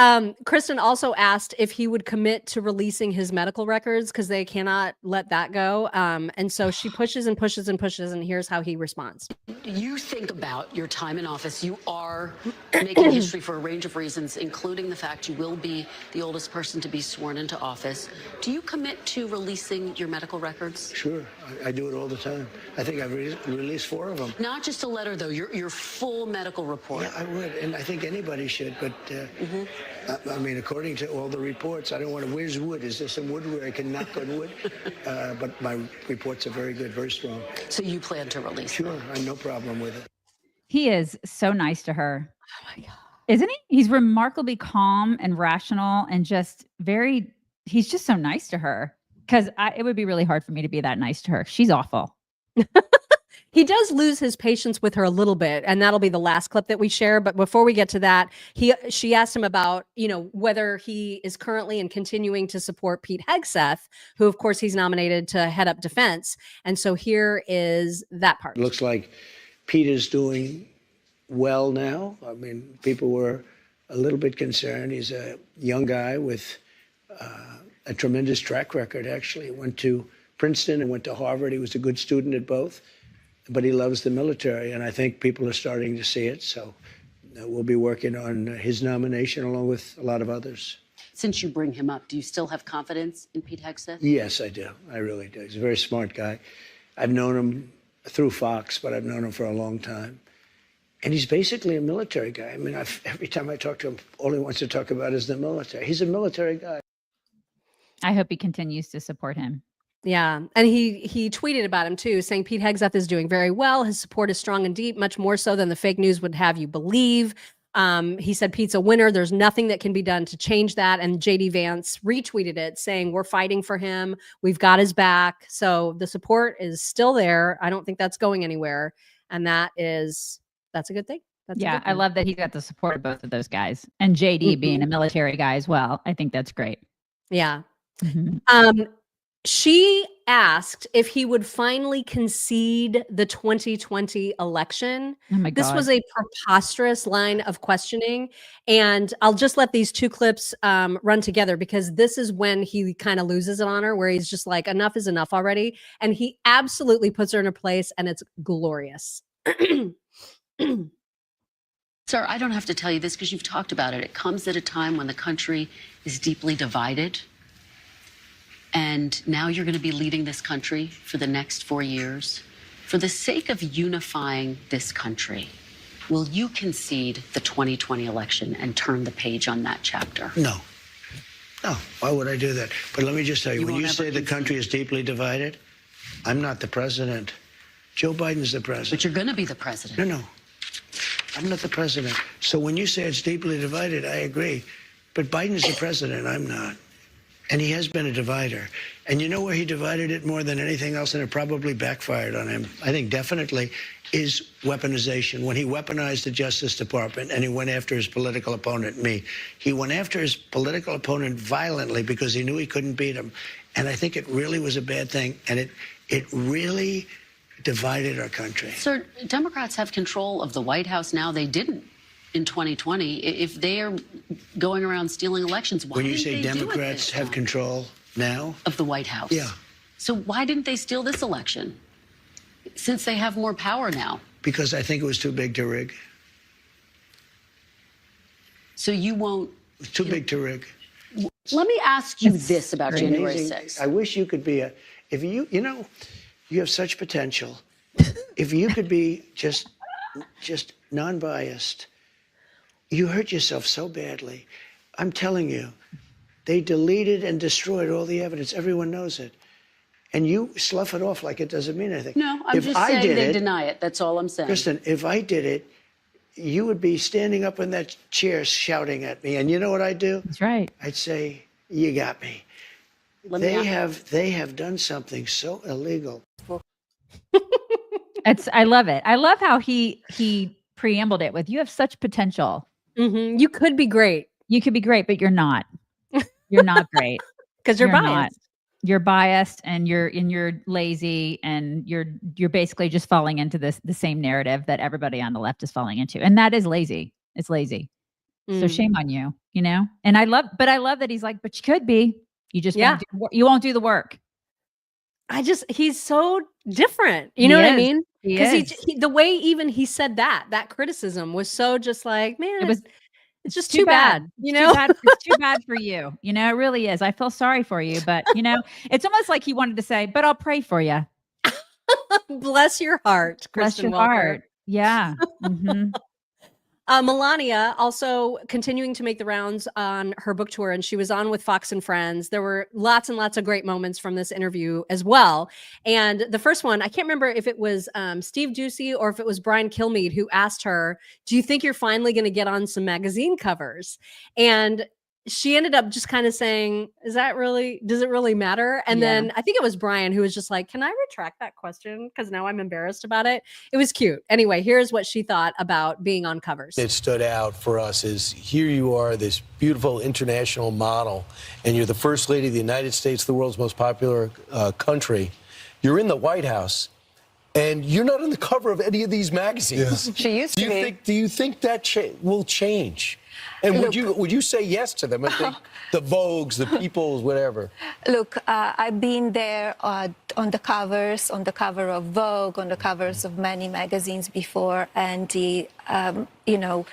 Kristen also asked if he would commit to releasing his medical records because they cannot let that go. And so she pushes and pushes and pushes, and here's how he responds. You think about your time in office. You are making history for a range of reasons, including the fact you will be the oldest person to be sworn into office. Do you commit to releasing your medical records? Sure. I do it all the time. I think I've released 4 of them. Not just a letter, though, your full medical report. Yeah, I would. And I think anybody should. But I mean, according to all the reports, I don't want to. Where's wood? Is there some wood where I can knock on wood? But my reports are very good, very strong. So you plan to release them? Sure, I have no problem with it. He is so nice to her. Oh my God. Isn't he? He's remarkably calm and rational and just he's just so nice to her. Because it would be really hard for me to be that nice to her. She's awful. He does lose his patience with her a little bit, and that'll be the last clip that we share. But before we get to that, she asked him about, whether he is currently and continuing to support Pete Hegseth, who, of course, he's nominated to head up defense. And so here is that part. It looks like Pete is doing well now. I mean, people were a little bit concerned. He's a young guy with a tremendous track record, actually. He went to Princeton and went to Harvard. He was a good student at both. But he loves the military, and I think people are starting to see it. So we'll be working on his nomination along with a lot of others. Since you bring him up, do you still have confidence in Pete Hegseth? Yes, I do. I really do. He's a very smart guy. I've known him through Fox, but I've known him for a long time. And he's basically a military guy. I mean, every time I talk to him, all he wants to talk about is the military. He's a military guy. I hope he continues to support him. Yeah. And he tweeted about him too, saying Pete Hegseth is doing very well. His support is strong and deep, much more so than the fake news would have you believe. He said Pete's a winner. There's nothing that can be done to change that. And JD Vance retweeted it saying, we're fighting for him. We've got his back. So the support is still there. I don't think that's going anywhere. And that's a good thing. Yeah. I love that he got the support of both of those guys, and JD being a military guy as well. I think that's great. Yeah. She asked if he would finally concede the 2020 election. Oh my This God. was a preposterous line of questioning. And I'll just let these two clips run together, because this is when he kind of loses it on her, where he's just like, enough is enough already. And he absolutely puts her in her place, and it's glorious. Sir, I don't have to tell you this because you've talked about it. It comes at a time when the country is deeply divided. And now you're going to be leading this country for the next 4 years. For the sake of unifying this country, will you concede the 2020 election and turn the page on that chapter? No. No. Why would I do that? But let me just tell you, when won't you ever say the country is deeply divided, I'm not the president. Joe Biden's the president. But you're going to be the president. No. I'm not the president. So when you say it's deeply divided, I agree. But Biden's the president. I'm not. And he has been a divider. And you know where he divided it more than anything else, and it probably backfired on him, I think definitely, is weaponization. When he weaponized the Justice Department and he went after his political opponent, me. He went after his political opponent violently because he knew he couldn't beat him. And I think it really was a bad thing. And it really divided our country. Sir, Democrats have control of the White House now. They didn't in 2020. If they are going around stealing elections, why When you didn't say they do it Democrats this have time? control now? Of the White House. Yeah. So why didn't they steal this election? Since they have more power now. Because I think it was too big to rig. So you won't... Too big to rig. Let me ask you this about January Amazing. 6th. I wish you could be you know, you have such potential. If you could be just non-biased, you hurt yourself so badly. I'm telling you, they deleted and destroyed all the evidence. Everyone knows it. And you slough it off like it doesn't mean anything. No, I'm just saying they deny it. That's all I'm saying. Kristen, if I did it, you would be standing up in that chair shouting at me. And you know what I'd do? That's right. I'd say, you got me. They have done something so illegal. I love it. I love how he preambled it with, you have such potential. You could be great. You could be great, but you're not. You're not great. Because you're biased. not. You're biased, and you're lazy, and you're basically just falling into the same narrative that everybody on the left is falling into. And that is lazy. It's lazy. So shame on you, you know? And I love that he's like, but you could be. You just won't do the work. He's so different. You know what I mean? Because the way even he said that criticism was so just like, man, it's just too bad. You It's know, it's too bad for you. You know, it really is. I feel sorry for you, but you know, it's almost like he wanted to say, but I'll pray for you. Bless your heart. Bless Kristen your Welker. heart. Yeah. Mm-hmm. Melania also continuing to make the rounds on her book tour, and she was on with Fox and Friends. There were lots and lots of great moments from this interview as well. And the first one, I can't remember if it was Steve Ducey or if it was Brian Kilmeade who asked her, do you think you're finally going to get on some magazine covers? And she ended up just kind of saying, does it really matter? And then I think it was Brian who was just like, can I retract that question? Because now I'm embarrassed about it. It was cute. Anyway, here's what she thought about being on covers. It stood out for us is here you are, this beautiful international model, and you're the first lady of the United States, the world's most popular country. You're in the White House, and you're not on the cover of any of these magazines. Yeah. She used to be. Do you think that will change? And would you say yes to them? I think the Vogues, the Peoples, whatever. Look, I've been there on the cover of Vogue, on the covers of many magazines before, and you know,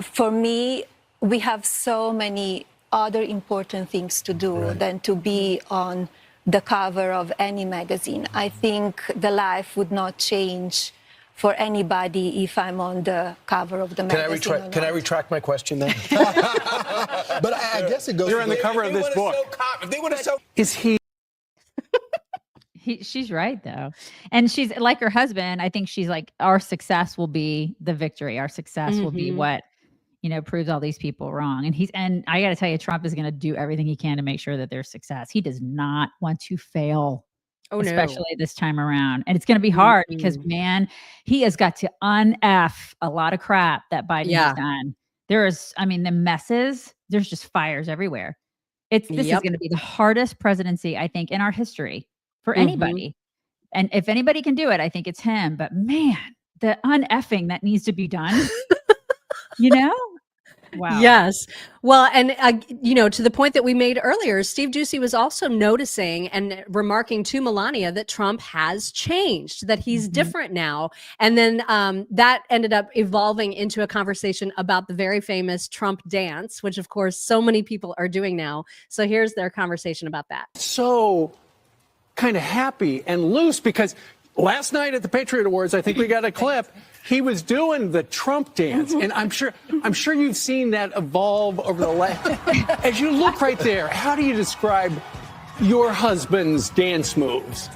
for me, we have so many other important things to do than to be on the cover of any magazine. I think the life would not change for anybody if I'm on the cover of the magazine. Can I retract my question then? But I guess it goes. You're on the cover of this book. If they want to sell. Is he? She's right though. And she's like her husband. I think she's like, our success will be the victory. Our success will be what, you know, proves all these people wrong. And I got to tell you, Trump is going to do everything he can to make sure that there's success. He does not want to fail. Especially this time around. And it's going to be hard because, man, he has got to un-F a lot of crap that Biden has done. The messes, there's just fires everywhere. This is Yep. going to be the hardest presidency, I think, in our history for anybody. And if anybody can do it, I think it's him. But man, the uneffing that needs to be done, you know? Wow. Yes. Well, and to the point that we made earlier, Steve Doocy was also noticing and remarking to Melania that Trump has changed, that he's different now. And then that ended up evolving into a conversation about the very famous Trump dance, which of course so many people are doing now. So here's their conversation about that. So kind of happy and loose because last night at the Patriot Awards, I think we got a clip. He was doing the Trump dance, and I'm sure you've seen that evolve over the last. As you look right there, how do you describe your husband's dance moves?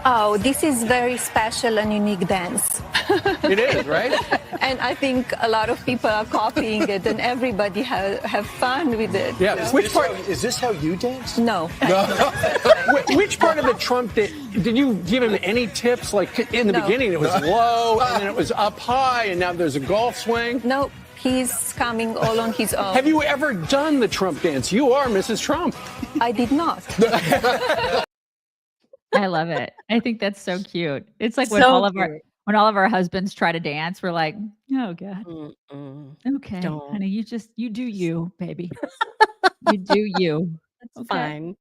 Oh, this is very special and unique dance. It is, right? And I think a lot of people are copying it, and everybody have fun with it. Yeah. So. Which part Is this how you dance? No. Which part of the Trump did you give him any tips? Like in the beginning, it was low, and then it was up high, and now there's a golf swing. No, he's coming all on his own. Have you ever done the Trump dance? You are Mrs. Trump. I did not. I love it. I think that's so cute. It's like when So all of cute. our husbands try to dance, we're like, oh God. Okay, Don't. honey, you do you, baby. You do you. It's fine.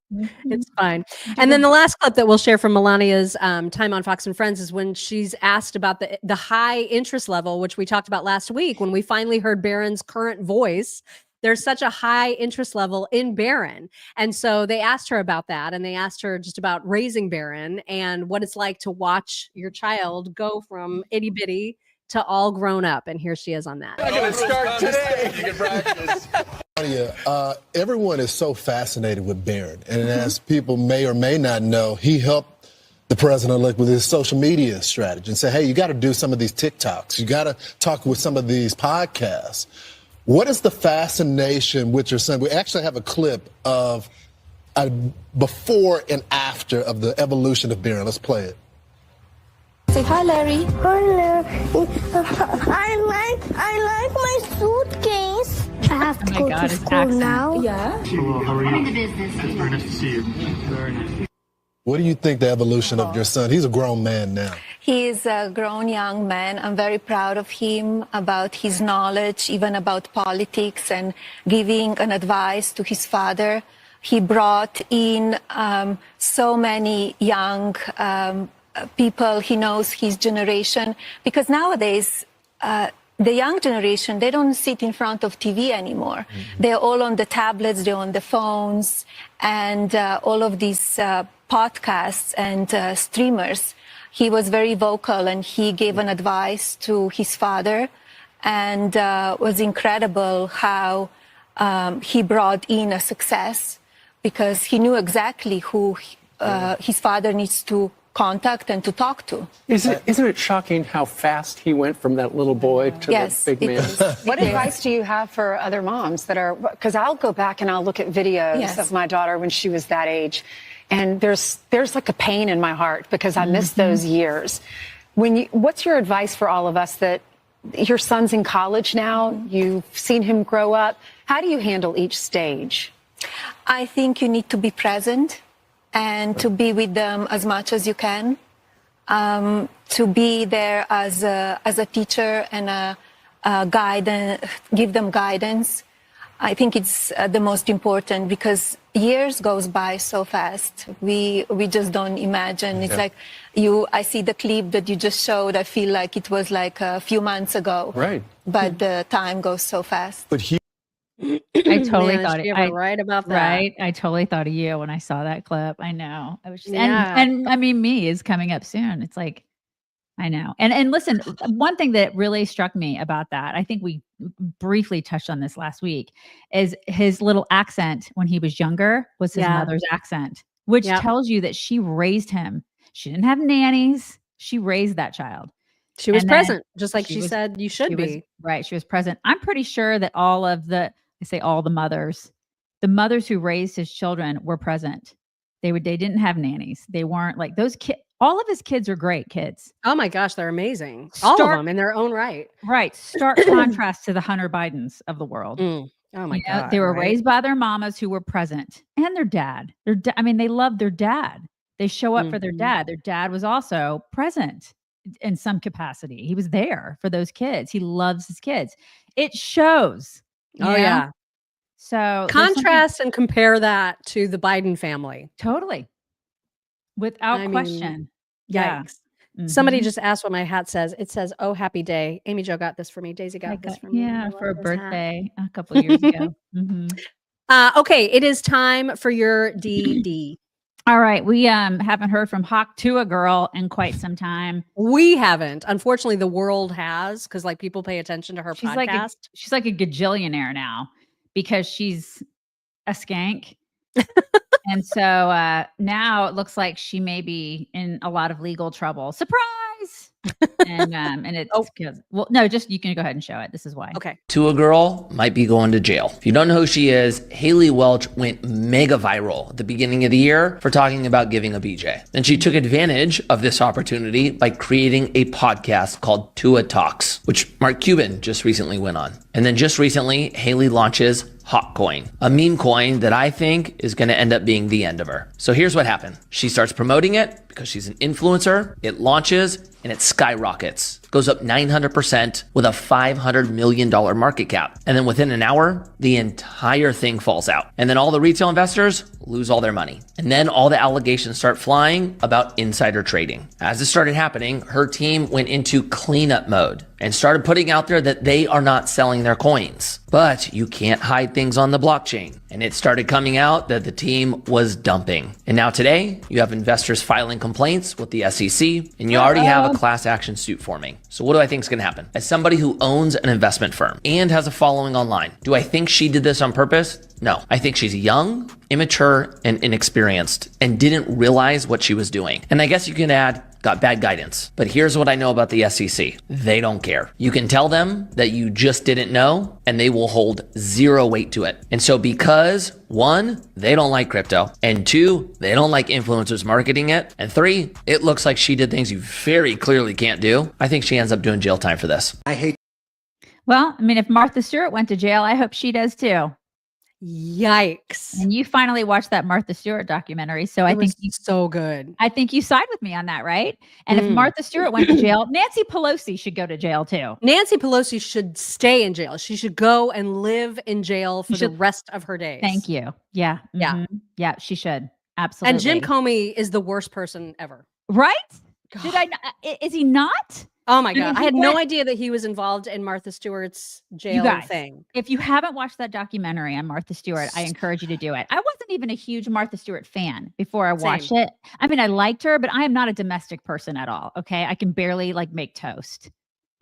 It's fine. And then the last clip that we'll share from Melania's time on Fox and Friends is when she's asked about the high interest level, which we talked about last week when we finally heard Barron's current voice. There's such a high interest level in Barron. And so they asked her about that, and they asked her just about raising Barron and what it's like to watch your child go from itty bitty to all grown up. And here she is on that. I'm going to start today. You can practice. Everyone is so fascinated with Barron. And as people may or may not know, he helped the president-elect with his social media strategy and say, hey, you got to do some of these TikToks. You got to talk with some of these podcasts. What is the fascination with your son? We actually have a clip of a before and after of the evolution of Barron. Let's play it. Say hi, Larry. Hi, Larry. I like my suitcase. I have to go to school now. Yeah. Hello, how are you? It's very nice to see you. Very nice. What do you think the evolution of your son? He's a grown man now. He is a grown young man. I'm very proud of him, about his knowledge, even about politics, and giving an advice to his father. He brought in so many young people. He knows his generation, because nowadays the young generation, they don't sit in front of TV anymore. They're all on the tablets, they're on the phones, and all of these podcasts and streamers. He was very vocal, and he gave an advice to his father, and was incredible how he brought in a success, because he knew exactly who his father needs to contact and to talk to. Isn't it shocking how fast he went from that little boy to Yes, the big man? What advice do you have for other moms that are, because I'll go back and I'll look at videos Yes. of my daughter when she was that age, and there's like a pain in my heart because I miss those years. What's your advice for all of us that your son's in college now, you've seen him grow up, how do you handle each stage? I think you need to be present and to be with them as much as you can, to be there as a teacher and a guide, give them guidance. I think it's the most important, because years goes by so fast. We just don't imagine. It's like I see the clip that you just showed. I feel like it was like a few months ago. Right. But the time goes so fast. But he I totally thought you were right about that. Right. I totally thought of you when I saw that clip. I know. I was just, Yeah. and I mean, me is coming up soon. It's like, I know. And listen, one thing that really struck me about that, I think we briefly touched on this last week, is his little accent when he was younger was his mother's accent, which tells you that she raised him. She didn't have nannies. She raised that child. She was And then present, just like she said you should be. Right. She was present. I'm pretty sure that all the mothers who raised his children were present. They didn't have nannies. They weren't like those kids. All of his kids are great kids. Oh my gosh, they're amazing. All of them in their own right. Right. Stark contrast to the Hunter Bidens of the world. Oh my God. They were right? raised by their mamas who were present and their dad. I mean, they loved their dad. They show up for their dad. Their dad was also present in some capacity. He was there for those kids. He loves his kids. It shows. you Oh know? yeah. So there's Contrast and compare that to the Biden family. totally. Without I mean, question. Yeah. Yikes. Somebody Mhm. just asked what my hat says. It says, "Oh, happy day." Amy Jo got this for me. Daisy got this for me. I Yeah, love for a this hat. birthday a couple years ago. Mhm. Okay, it is time for your DD. All right. We haven't heard from Hawk Tua Girl in quite some time. We haven't. Unfortunately, the world has, because like people pay attention to her She's podcast. she's like a gajillionaire now because she's a skank. And so now it looks like she may be in a lot of legal trouble. Surprise! And it's because well, no, just you can go ahead and show it. This is why. Okay. Tua Girl might be going to jail. If you don't know who she is, Haley Welch went mega viral at the beginning of the year for talking about giving a BJ. And she took advantage of this opportunity by creating a podcast called Tua Toks, which Mark Cuban just recently went on. And then just recently, Haley launches Hot Coin, a meme coin that I think is going to end up being the end of her. So here's what happened. She starts promoting it because she's an influencer. It launches and it skyrockets. Goes up 900% with a $500 million market cap. And then within an hour, the entire thing falls out. And then all the retail investors lose all their money. And then all the allegations start flying about insider trading. As this started happening, her team went into cleanup mode and started putting out there that they are not selling their coins. But you can't hide things on the blockchain. And it started coming out that the team was dumping. And now today, you have investors filing complaints with the SEC, and you already have a class action suit forming. So what do I think is going to happen? As somebody who owns an investment firm and has a following online, do I think she did this on purpose? No. I think she's young, immature, and inexperienced and didn't realize what she was doing. And I guess you can add, got bad guidance. But here's what I know about the SEC. They don't care. You can tell them that you just didn't know and they will hold zero weight to it. And so because 1, they don't like crypto, and 2, they don't like influencers marketing it, and 3, it looks like she did things you very clearly can't do, I think she ends up doing jail time for this. Well, I mean, if Martha Stewart went to jail, I hope she does too. Yikes. And you finally watched that Martha Stewart documentary. So I think you so good. I think you side with me on that, right? And if Martha Stewart went to jail, Nancy Pelosi should go to jail too. Nancy Pelosi should stay in jail. She should go and live in jail for the rest of her days. Thank you. Yeah. Yeah. Yeah, she should. Absolutely. And Jim Comey is the worst person ever. Right? Did I is he not? Oh my I mean, God. I he had no went- idea that he was involved in Martha Stewart's jail You guys, thing. if you haven't watched that documentary on Martha Stewart, I encourage you to do it. I wasn't even a huge Martha Stewart fan before I watched Same. it. I mean, I liked her, but I am not a domestic person at all. Okay. I can barely like make toast.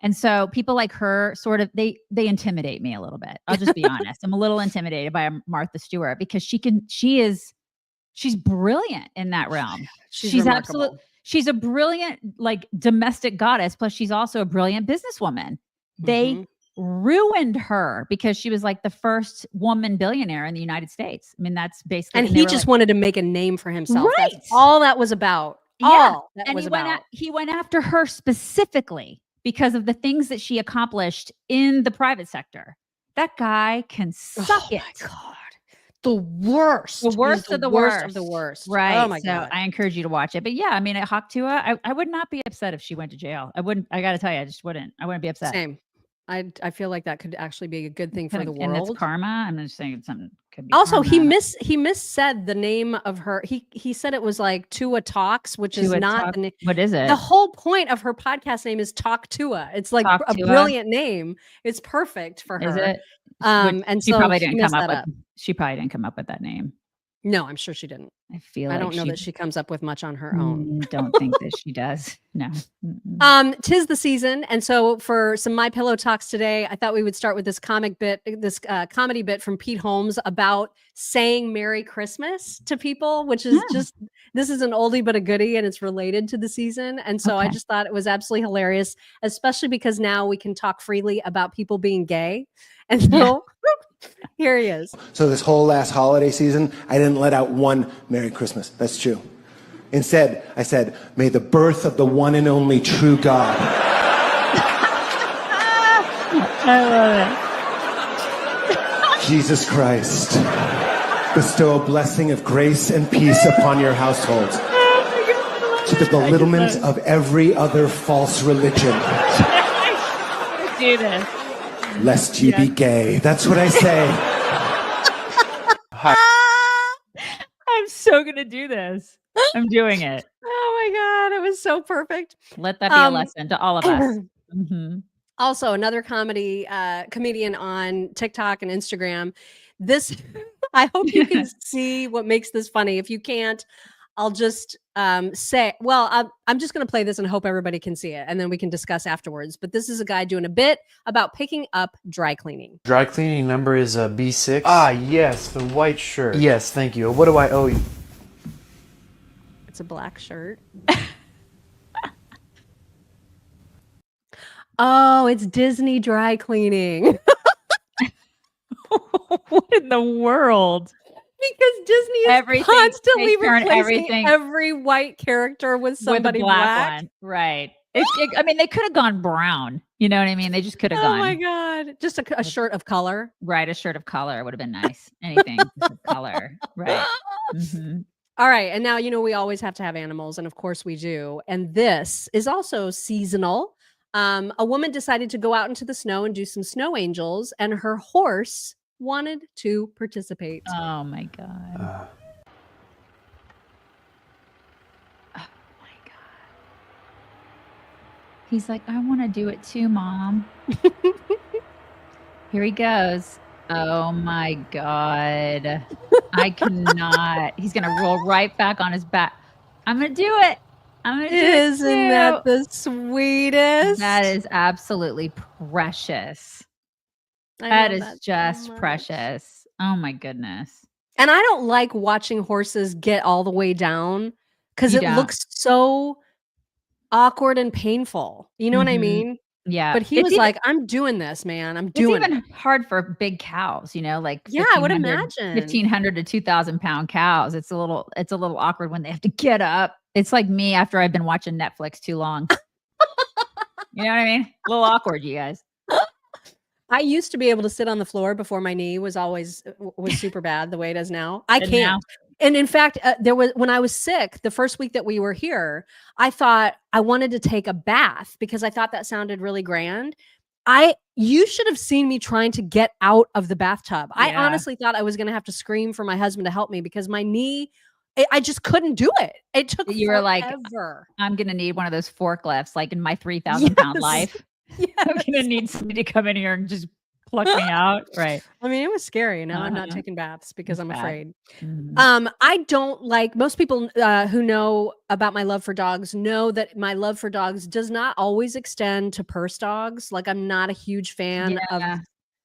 And so people like her sort of, they intimidate me a little bit. I'll just be honest. I'm a little intimidated by Martha Stewart because she's brilliant in that realm. She's She's remarkable. absolutely, she's a brilliant like domestic goddess. Plus she's also a brilliant businesswoman. They ruined her because she was like the first woman billionaire in the United States. I mean, that's basically, And they he were just like- wanted to make a name for himself. Right. That's all that was about. Yeah. All that And was about. he went after her specifically because of the things that she accomplished in the private sector. That guy can suck it. My God. The worst. The worst He's of the worst of the worst. Right. Oh my so God. I encourage you to watch it. But yeah, I mean, at Hawk Tua, I would not be upset if she went to jail. I got to tell you, I just wouldn't. I wouldn't be upset. Same. I feel like that could actually be a good thing for the And it's world. karma. I'm just saying something could be Also, he karma. missaid the name of her. He said it was like Tua Talks, which is Tua not Talk- the name. what is it? The whole point of her podcast name is Talk Tua. It's like Talk a Tua? brilliant name. It's perfect for her. Is it? And she so probably she didn't messed come up that with. She probably didn't come up with that name. No, I'm sure she didn't. I feel. I like don't know that she comes up with much on her own. Don't think that she does. No. Mm-mm. Tis the season, and so for some My Pillow talks today, I thought we would start with this comedy bit from Pete Holmes about saying Merry Christmas to people, which is just this is an oldie but a goodie, and it's related to the season. And so I Okay. just thought it was absolutely hilarious, especially because now we can talk freely about people being gay. And so here he is. So this whole last holiday season, I didn't let out one Merry Christmas. That's true. Instead, I said, may the birth of the one and only true God. I love Jesus Christ, bestow a blessing of grace and peace upon your household, to the belittlement of every other false religion. Do this. Lest ye be gay. That's what I say. I'm so gonna do this. I'm doing it. Oh my God, it was so perfect. Let that be a lesson to all of us. Mhm. Also, another comedian on TikTok and Instagram. This, I hope you can see what makes this funny. If you can't, I'll just say, well, I'm just going to play this and hope everybody can see it, and then we can discuss afterwards. But this is a guy doing a bit about picking up dry cleaning. Dry cleaning number is B6. Ah, yes, the white shirt. Yes, thank you. What do I owe you? It's a black shirt. Oh, it's Disney dry cleaning. What in the world? Because Disney is constantly replacing every white character with somebody with a black black. one. Right. I mean, they could have gone brown. You know what I mean? They just could have gone. Oh my God. Just a shirt of color. Right. A shirt of color would have been nice. Anything just of color. Right. Mm-hmm. All right. And now, we always have to have animals. And of course we do. And this is also seasonal. A woman decided to go out into the snow and do some snow angels, and her horse wanted to participate. Oh my God. He's like, I want to do it too, Mom. Here he goes. Oh my God. I cannot. He's going to roll right back on his back. I'm going to do it. I'm going to do it. Isn't that the sweetest? That is absolutely precious. That is just precious. Oh my goodness. And I don't like watching horses get all the way down because it looks so awkward and painful. You know what I mean? Yeah. But he was like, I'm doing this, man. I'm doing it. It's even hard for big cows, like I would imagine 1,500 to 2,000 pound cows. It's a little awkward when they have to get up. It's like me after I've been watching Netflix too long. You know what I mean? A little awkward, you guys. I used to be able to sit on the floor before my knee was super bad the way it is now. I can't. And in fact, when I was sick, the first week that we were here, I thought I wanted to take a bath because I thought that sounded really grand. You should have seen me trying to get out of the bathtub. I honestly thought I was going to have to scream for my husband to help me because my knee, I just couldn't do it. It took You were like, I'm going to need one of those forklifts, like in my 3,000 pound life. Yes. I'm going to need somebody to come in here and just pluck me out. Right. I mean, it was scary. Now I'm not taking baths because I'm afraid. Mm-hmm. I don't like, most people who know about my love for dogs know that my love for dogs does not always extend to purse dogs. Like I'm not a huge fan of,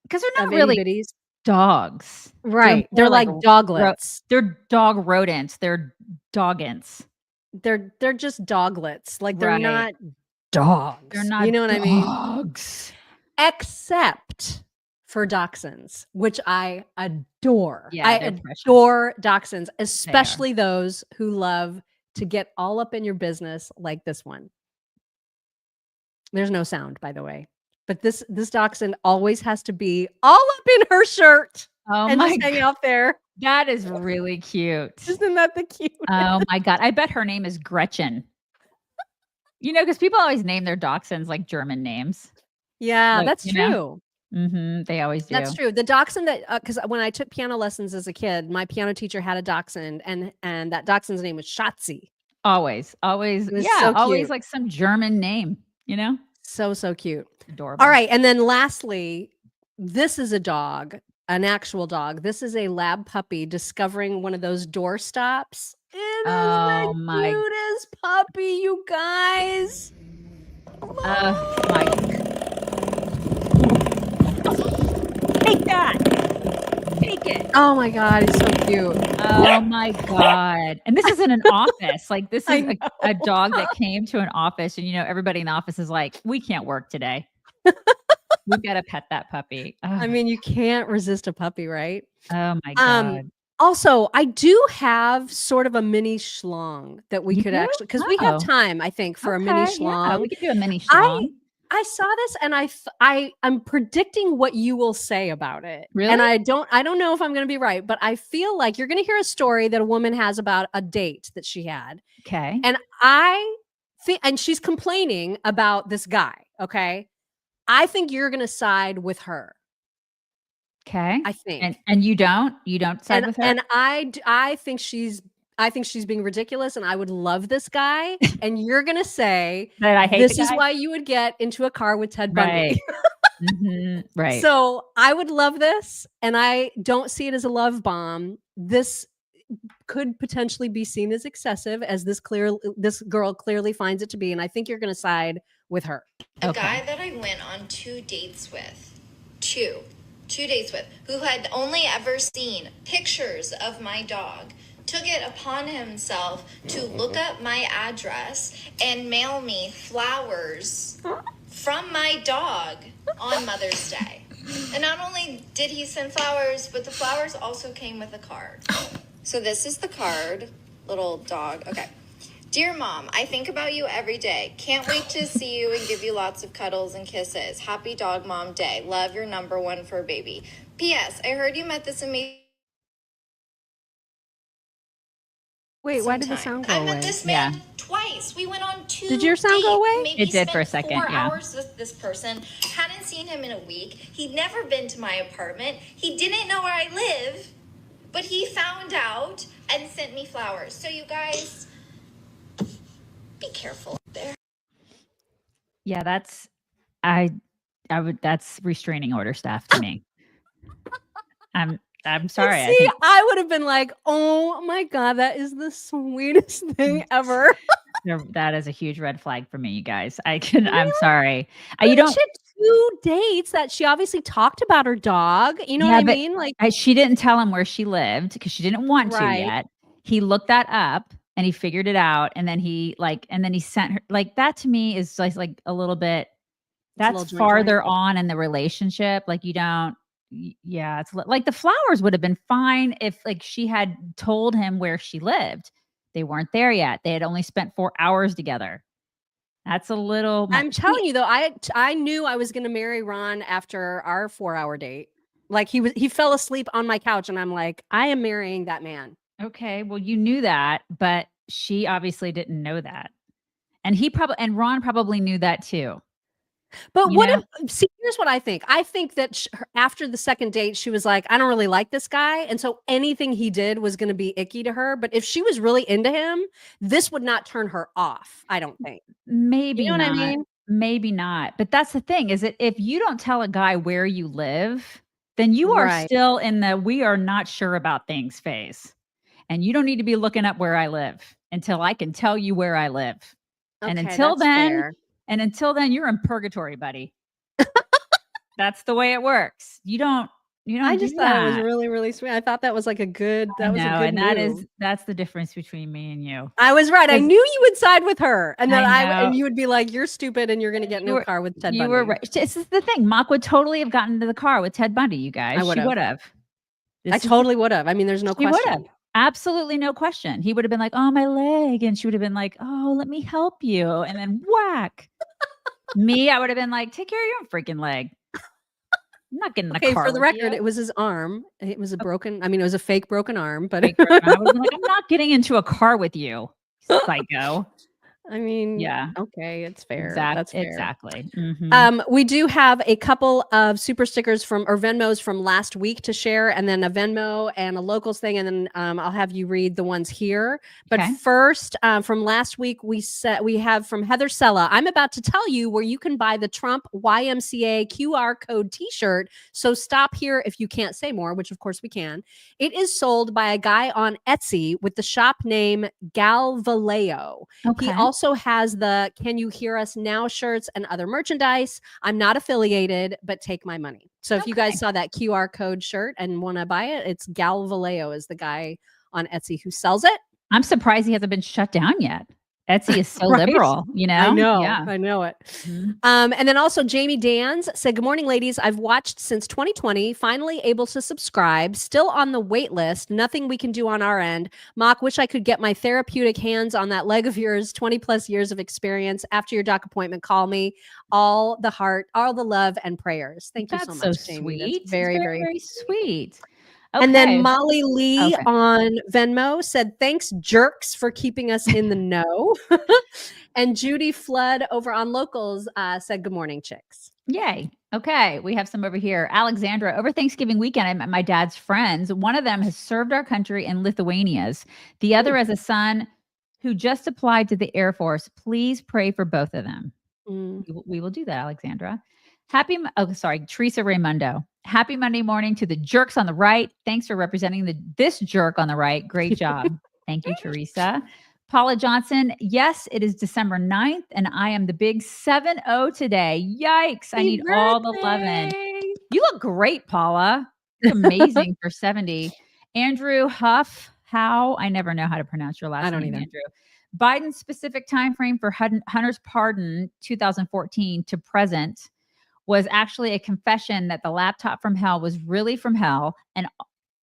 because they're not really anybody's dogs. Right. They're like doglets. They're dog rodents. They're doggants. They're just doglets. Like they're not dogs. They're not, you know what I mean? Dogs. Except for dachshunds, which I adore. Yeah, I adore dachshunds, especially those who love to get all up in your business like this one. There's no sound, by the way. But this dachshund always has to be all up in her shirt and just hang out there. That is really cute. Isn't that the cute? Oh my God. I bet her name is Gretchen. Because people always name their dachshunds like German names. Yeah, that's true. Mm-hmm, they always do. That's true. The dachshund that, because when I took piano lessons as a kid, my piano teacher had a dachshund, and that dachshund's name was Schatzi. Always. So always like some German name, So cute. Adorable. All right. And then lastly, this is a dog, an actual dog. This is a lab puppy discovering one of those door stops. It is the cutest puppy, you guys. Take that. Take it. Oh my God, he's so cute. Oh my God. And this is in an office. Like this is a dog that came to an office, and everybody in the office is like, we can't work today. We've got to pet that puppy. I mean, you can't resist a puppy, right? Oh my God. Also, I do have sort of a mini schlong that we could actually, because we have time, I think, for a mini schlong. Yeah, we could do a mini schlong. I saw this and I'm predicting what you will say about it. Really? And I don't know if I'm going to be right, but I feel like you're going to hear a story that a woman has about a date that she had. Okay. And I think, and she's complaining about this guy. Okay. I think you're going to side with her. Okay. I think. And you don't side with her? And I think she's being ridiculous, and I would love this guy. And you're gonna say that I hate this the is guy? why you would get into a car with Ted Bundy. Right. Right. So I would love this, and I don't see it as a love bomb. This could potentially be seen as excessive, as this girl clearly finds it to be, and I think you're gonna side with her. A guy that I went on 2 dates with, two dates with, who had only ever seen pictures of my dog, took it upon himself to look up my address and mail me flowers from my dog on Mother's Day. And not only did he send flowers, but the flowers also came with a card. So this is the card, little dog. Okay. Dear Mom, I think about you every day. Can't wait to see you and give you lots of cuddles and kisses. Happy Dog Mom Day. Love, your number one fur baby. P.S. I heard you met this amazing... Wait, why did the sound go I away? met this man twice. We went on 2 Did your sound go away? Maybe It did for a spent second, 4 yeah. hours with this person. Hadn't seen him in a week. He'd never been to my apartment. He didn't know where I live, but he found out and sent me flowers. So you guys, be careful out there. Yeah, that's that's restraining order stuff to me. I'm sorry. I See, think I would have been like, "Oh my god, that is the sweetest thing ever." that is a huge red flag for me, you guys. I'm sorry. You don't. She had 2 dates that she obviously talked about her dog. You know Yeah, what I but mean? Like, she didn't tell him where she lived because she didn't want to Right. yet. He looked that up and he figured it out, and then he sent her. Like, that to me is like a little bit. It's a That's little farther joint. on in the relationship. Like, you don't. Yeah, it's like the flowers would have been fine if like she had told him where she lived. They weren't there yet. They had only spent 4 hours together. That's a little. I'm telling you though, I knew I was going to marry Ron after our 4-hour date. Like he fell asleep on my couch, and I'm like, I am marrying that man. Okay, well, you knew that, but she obviously didn't know that, and Ron probably knew that too. But You what know? if, see, here's what I think. I think that after the second date, she was like, I don't really like this guy. And so anything he did was going to be icky to her. But if she was really into him, this would not turn her off, I don't think. Maybe You know not. what I mean? Maybe not. But that's the thing, is that if you don't tell a guy where you live, then you are Right. still in the we are not sure about things phase. And you don't need to be looking up where I live until I can tell you where I live. And Okay, until that's then, fair. you're in purgatory, buddy. That's the way it works. You don't I do just thought it was that. really, really sweet. I thought that was like a good, I know, and move. that's the difference between me and you. I was right. I 'Cause- knew you would side with her, and then I know. and you would be like, "You're stupid, and you're going to get in a car with Ted You Bundy." were right. This is the thing. Mock would totally have gotten into the car with Ted Bundy, you guys. I would've. She would have. I totally would have. I mean, there's no She would have. question. Absolutely no question. He would have been like, "Oh, my leg," and she would have been like, "Oh, let me help you," and then whack. Me, I would have been like, "Take care of your freaking leg." I'm not getting in a Okay, car for the with record, you. it was his arm. It was a broken. I mean, it was a fake broken arm, but I was like, I'm not getting into a car with you, psycho. I mean, Yeah. okay, it's fair. That's fair. Exactly. Mhm. We do have a couple of super stickers or Venmos from last week to share, and then a Venmo and a locals thing, and then I'll have you read the ones here. But Okay. first, from last week, we have from Heather Sella. I'm about to tell you where you can buy the Trump YMCA QR code T-shirt. So stop here if you can't say more, which of course we can. It is sold by a guy on Etsy with the shop name Galvaleo. Okay. He also has the "Can You Hear Us Now" shirts and other merchandise. I'm not affiliated, but take my money. So if you guys saw that QR code shirt and want to buy it, it's Galvaleo is the guy on Etsy who sells it. I'm surprised he hasn't been shut down yet. Etsy is so Right? liberal, you know? I know. Yeah. I know it. Mhm. And then also Jamie Dans said, "Good morning, ladies. I've watched since 2020, finally able to subscribe, still on the wait list. Nothing we can do on our end. Mock, wish I could get my therapeutic hands on that leg of yours, 20 plus years of experience. After your doc appointment, call me. All the heart, all the love and prayers." Thank you so That's much, so Jamie. sweet. That's very, It's very, very very sweet. And then Okay. Molly Lee Okay. on Venmo said, "Thanks, jerks, for keeping us in the know." And Judy Flood over on Locals said, "Good morning, chicks." Yay. Okay. We have some over here. Alexandra, over Thanksgiving weekend, I met my dad's friends. One of them has served our country in Lithuania's. The other has a son who just applied to the Air Force. Please pray for both of them. We will do that, Alexandra. Teresa Raimundo. Happy Monday morning to the jerks on the right. Thanks for representing this jerk on the right. Great job. Thank you, Teresa. Paula Johnson. Yes, it is December 9th, and I am the big 7-0 today. Yikes. I need all the lovin'. You look great, Paula. You're amazing for 70. Andrew Huff. I never know how to pronounce your last name, Andrew. Biden's specific time frame for Hunter's pardon, 2014 to present, was actually a confession that the laptop from hell was really from hell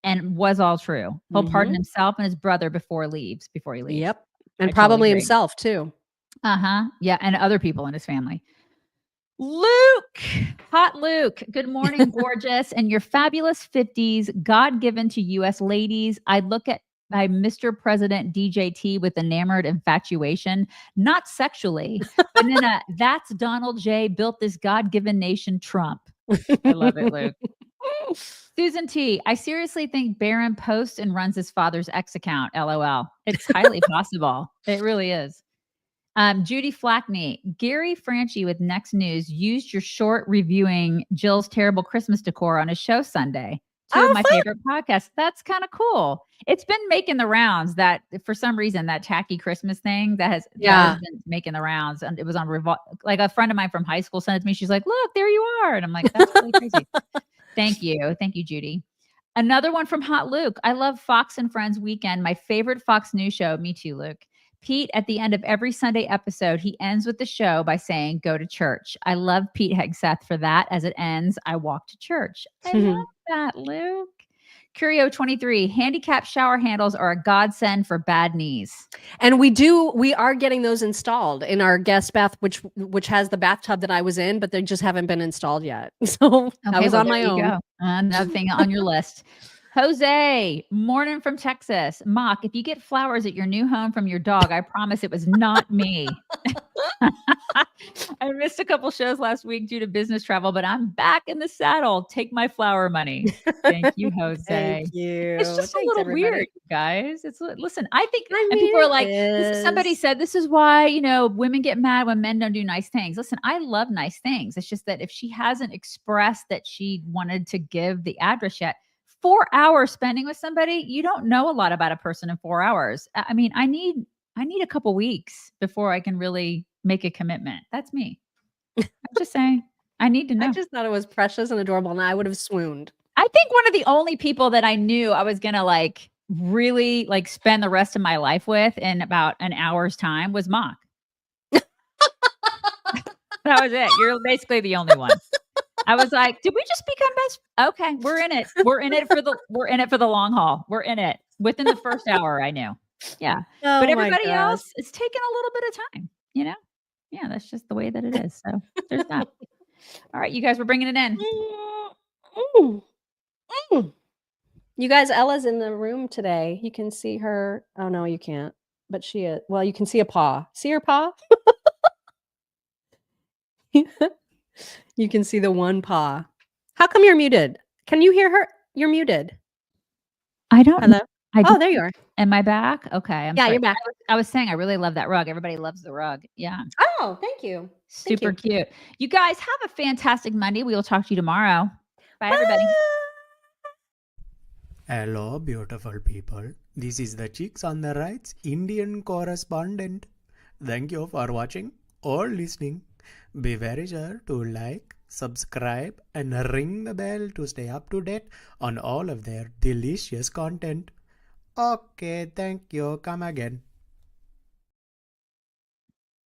and was all true. He'll pardon himself and his brother before he leaves. Yep. And I probably totally agree. himself too. Yeah, and other people in his family. Luke, hot Luke. Good morning, gorgeous, and your fabulous 50s, God-given to U.S. ladies. I look at by Mr. President DJT with enamored infatuation, not sexually, but in a that's Donald J. built this God-given nation Trump. I love it, Luke. Susan T. I seriously think Barron posts and runs his father's X account. LOL. It's highly possible. It really is. Judy Flackney. Gary Franchi with Next News used your short reviewing Jill's terrible Christmas decor on his show Sunday. Two of my favorite podcasts. That's kind of cool. It's been making the rounds that for some reason that tacky Christmas thing that has been making the rounds. And it was on like a friend of mine from high school sent it to me. She's like, "Look, there you are." And I'm like, "That's really crazy." Thank you. Thank you, Judy. Another one from Hot Luke. I love Fox and Friends Weekend. My favorite Fox News show. Me too, Luke. Pete, at the end of every Sunday episode, he ends with the show by saying, "Go to church." I love Pete Hegseth for that. As it ends, I walk to church. I love that, Luke. Curio 23, handicap shower handles are a godsend for bad knees. And we are getting those installed in our guest bath, which has the bathtub that I was in, but they just haven't been installed yet. So I was on my own. Go. Another thing on your list. Jose, morning from Texas. Mock, if you get flowers at your new home from your dog, I promise it was not me. I missed a couple shows last week due to business travel, but I'm back in the saddle. Take my flower money. Thank you, Jose. Thank you. It's just Thanks, a little everybody. weird, guys. Listen, I think I and mean, people are like, it somebody is. said this is why, women get mad when men don't do nice things. Listen, I love nice things. It's just that if she hasn't expressed that she wanted to give the address yet, 4 hours spending with somebody, you don't know a lot about a person in 4 hours. I mean, I need a couple weeks before I can really make a commitment. That's me. I'm just saying, I need to know. I just thought it was precious and adorable, and I would have swooned. I think one of the only people that I knew I was gonna really spend the rest of my life with in about an hour's time was Mock. That was it. You're basically the only one. I was like, did we just become best? Okay, we're in it. We're in it for the long haul. We're in it. Within the first hour, I knew. Yeah. Oh but my everybody gosh. else is taking a little bit of time, Yeah, that's just the way that it is. So there's that. All right, you guys, we're bringing it in. You guys, Ella's in the room today. You can see her. Oh no, you can't. But she is. Well, you can see a paw. See her paw? You can see the one paw. How come you're muted? Can you hear her? You're muted. I don't Hello? know. There you are. Am I back? Okay. I'm Yeah, sorry. you're back. I was saying I really love that rug. Everybody loves the rug. Yeah. Oh, thank you. Super cute. You guys have a fantastic Monday. We will talk to you tomorrow. Bye, everybody. Hello, beautiful people. This is the Chicks on the Right's Indian correspondent. Thank you for watching or listening. Be very sure to like, subscribe, and ring the bell to stay up to date on all of their delicious content. Okay, thank you. Come again.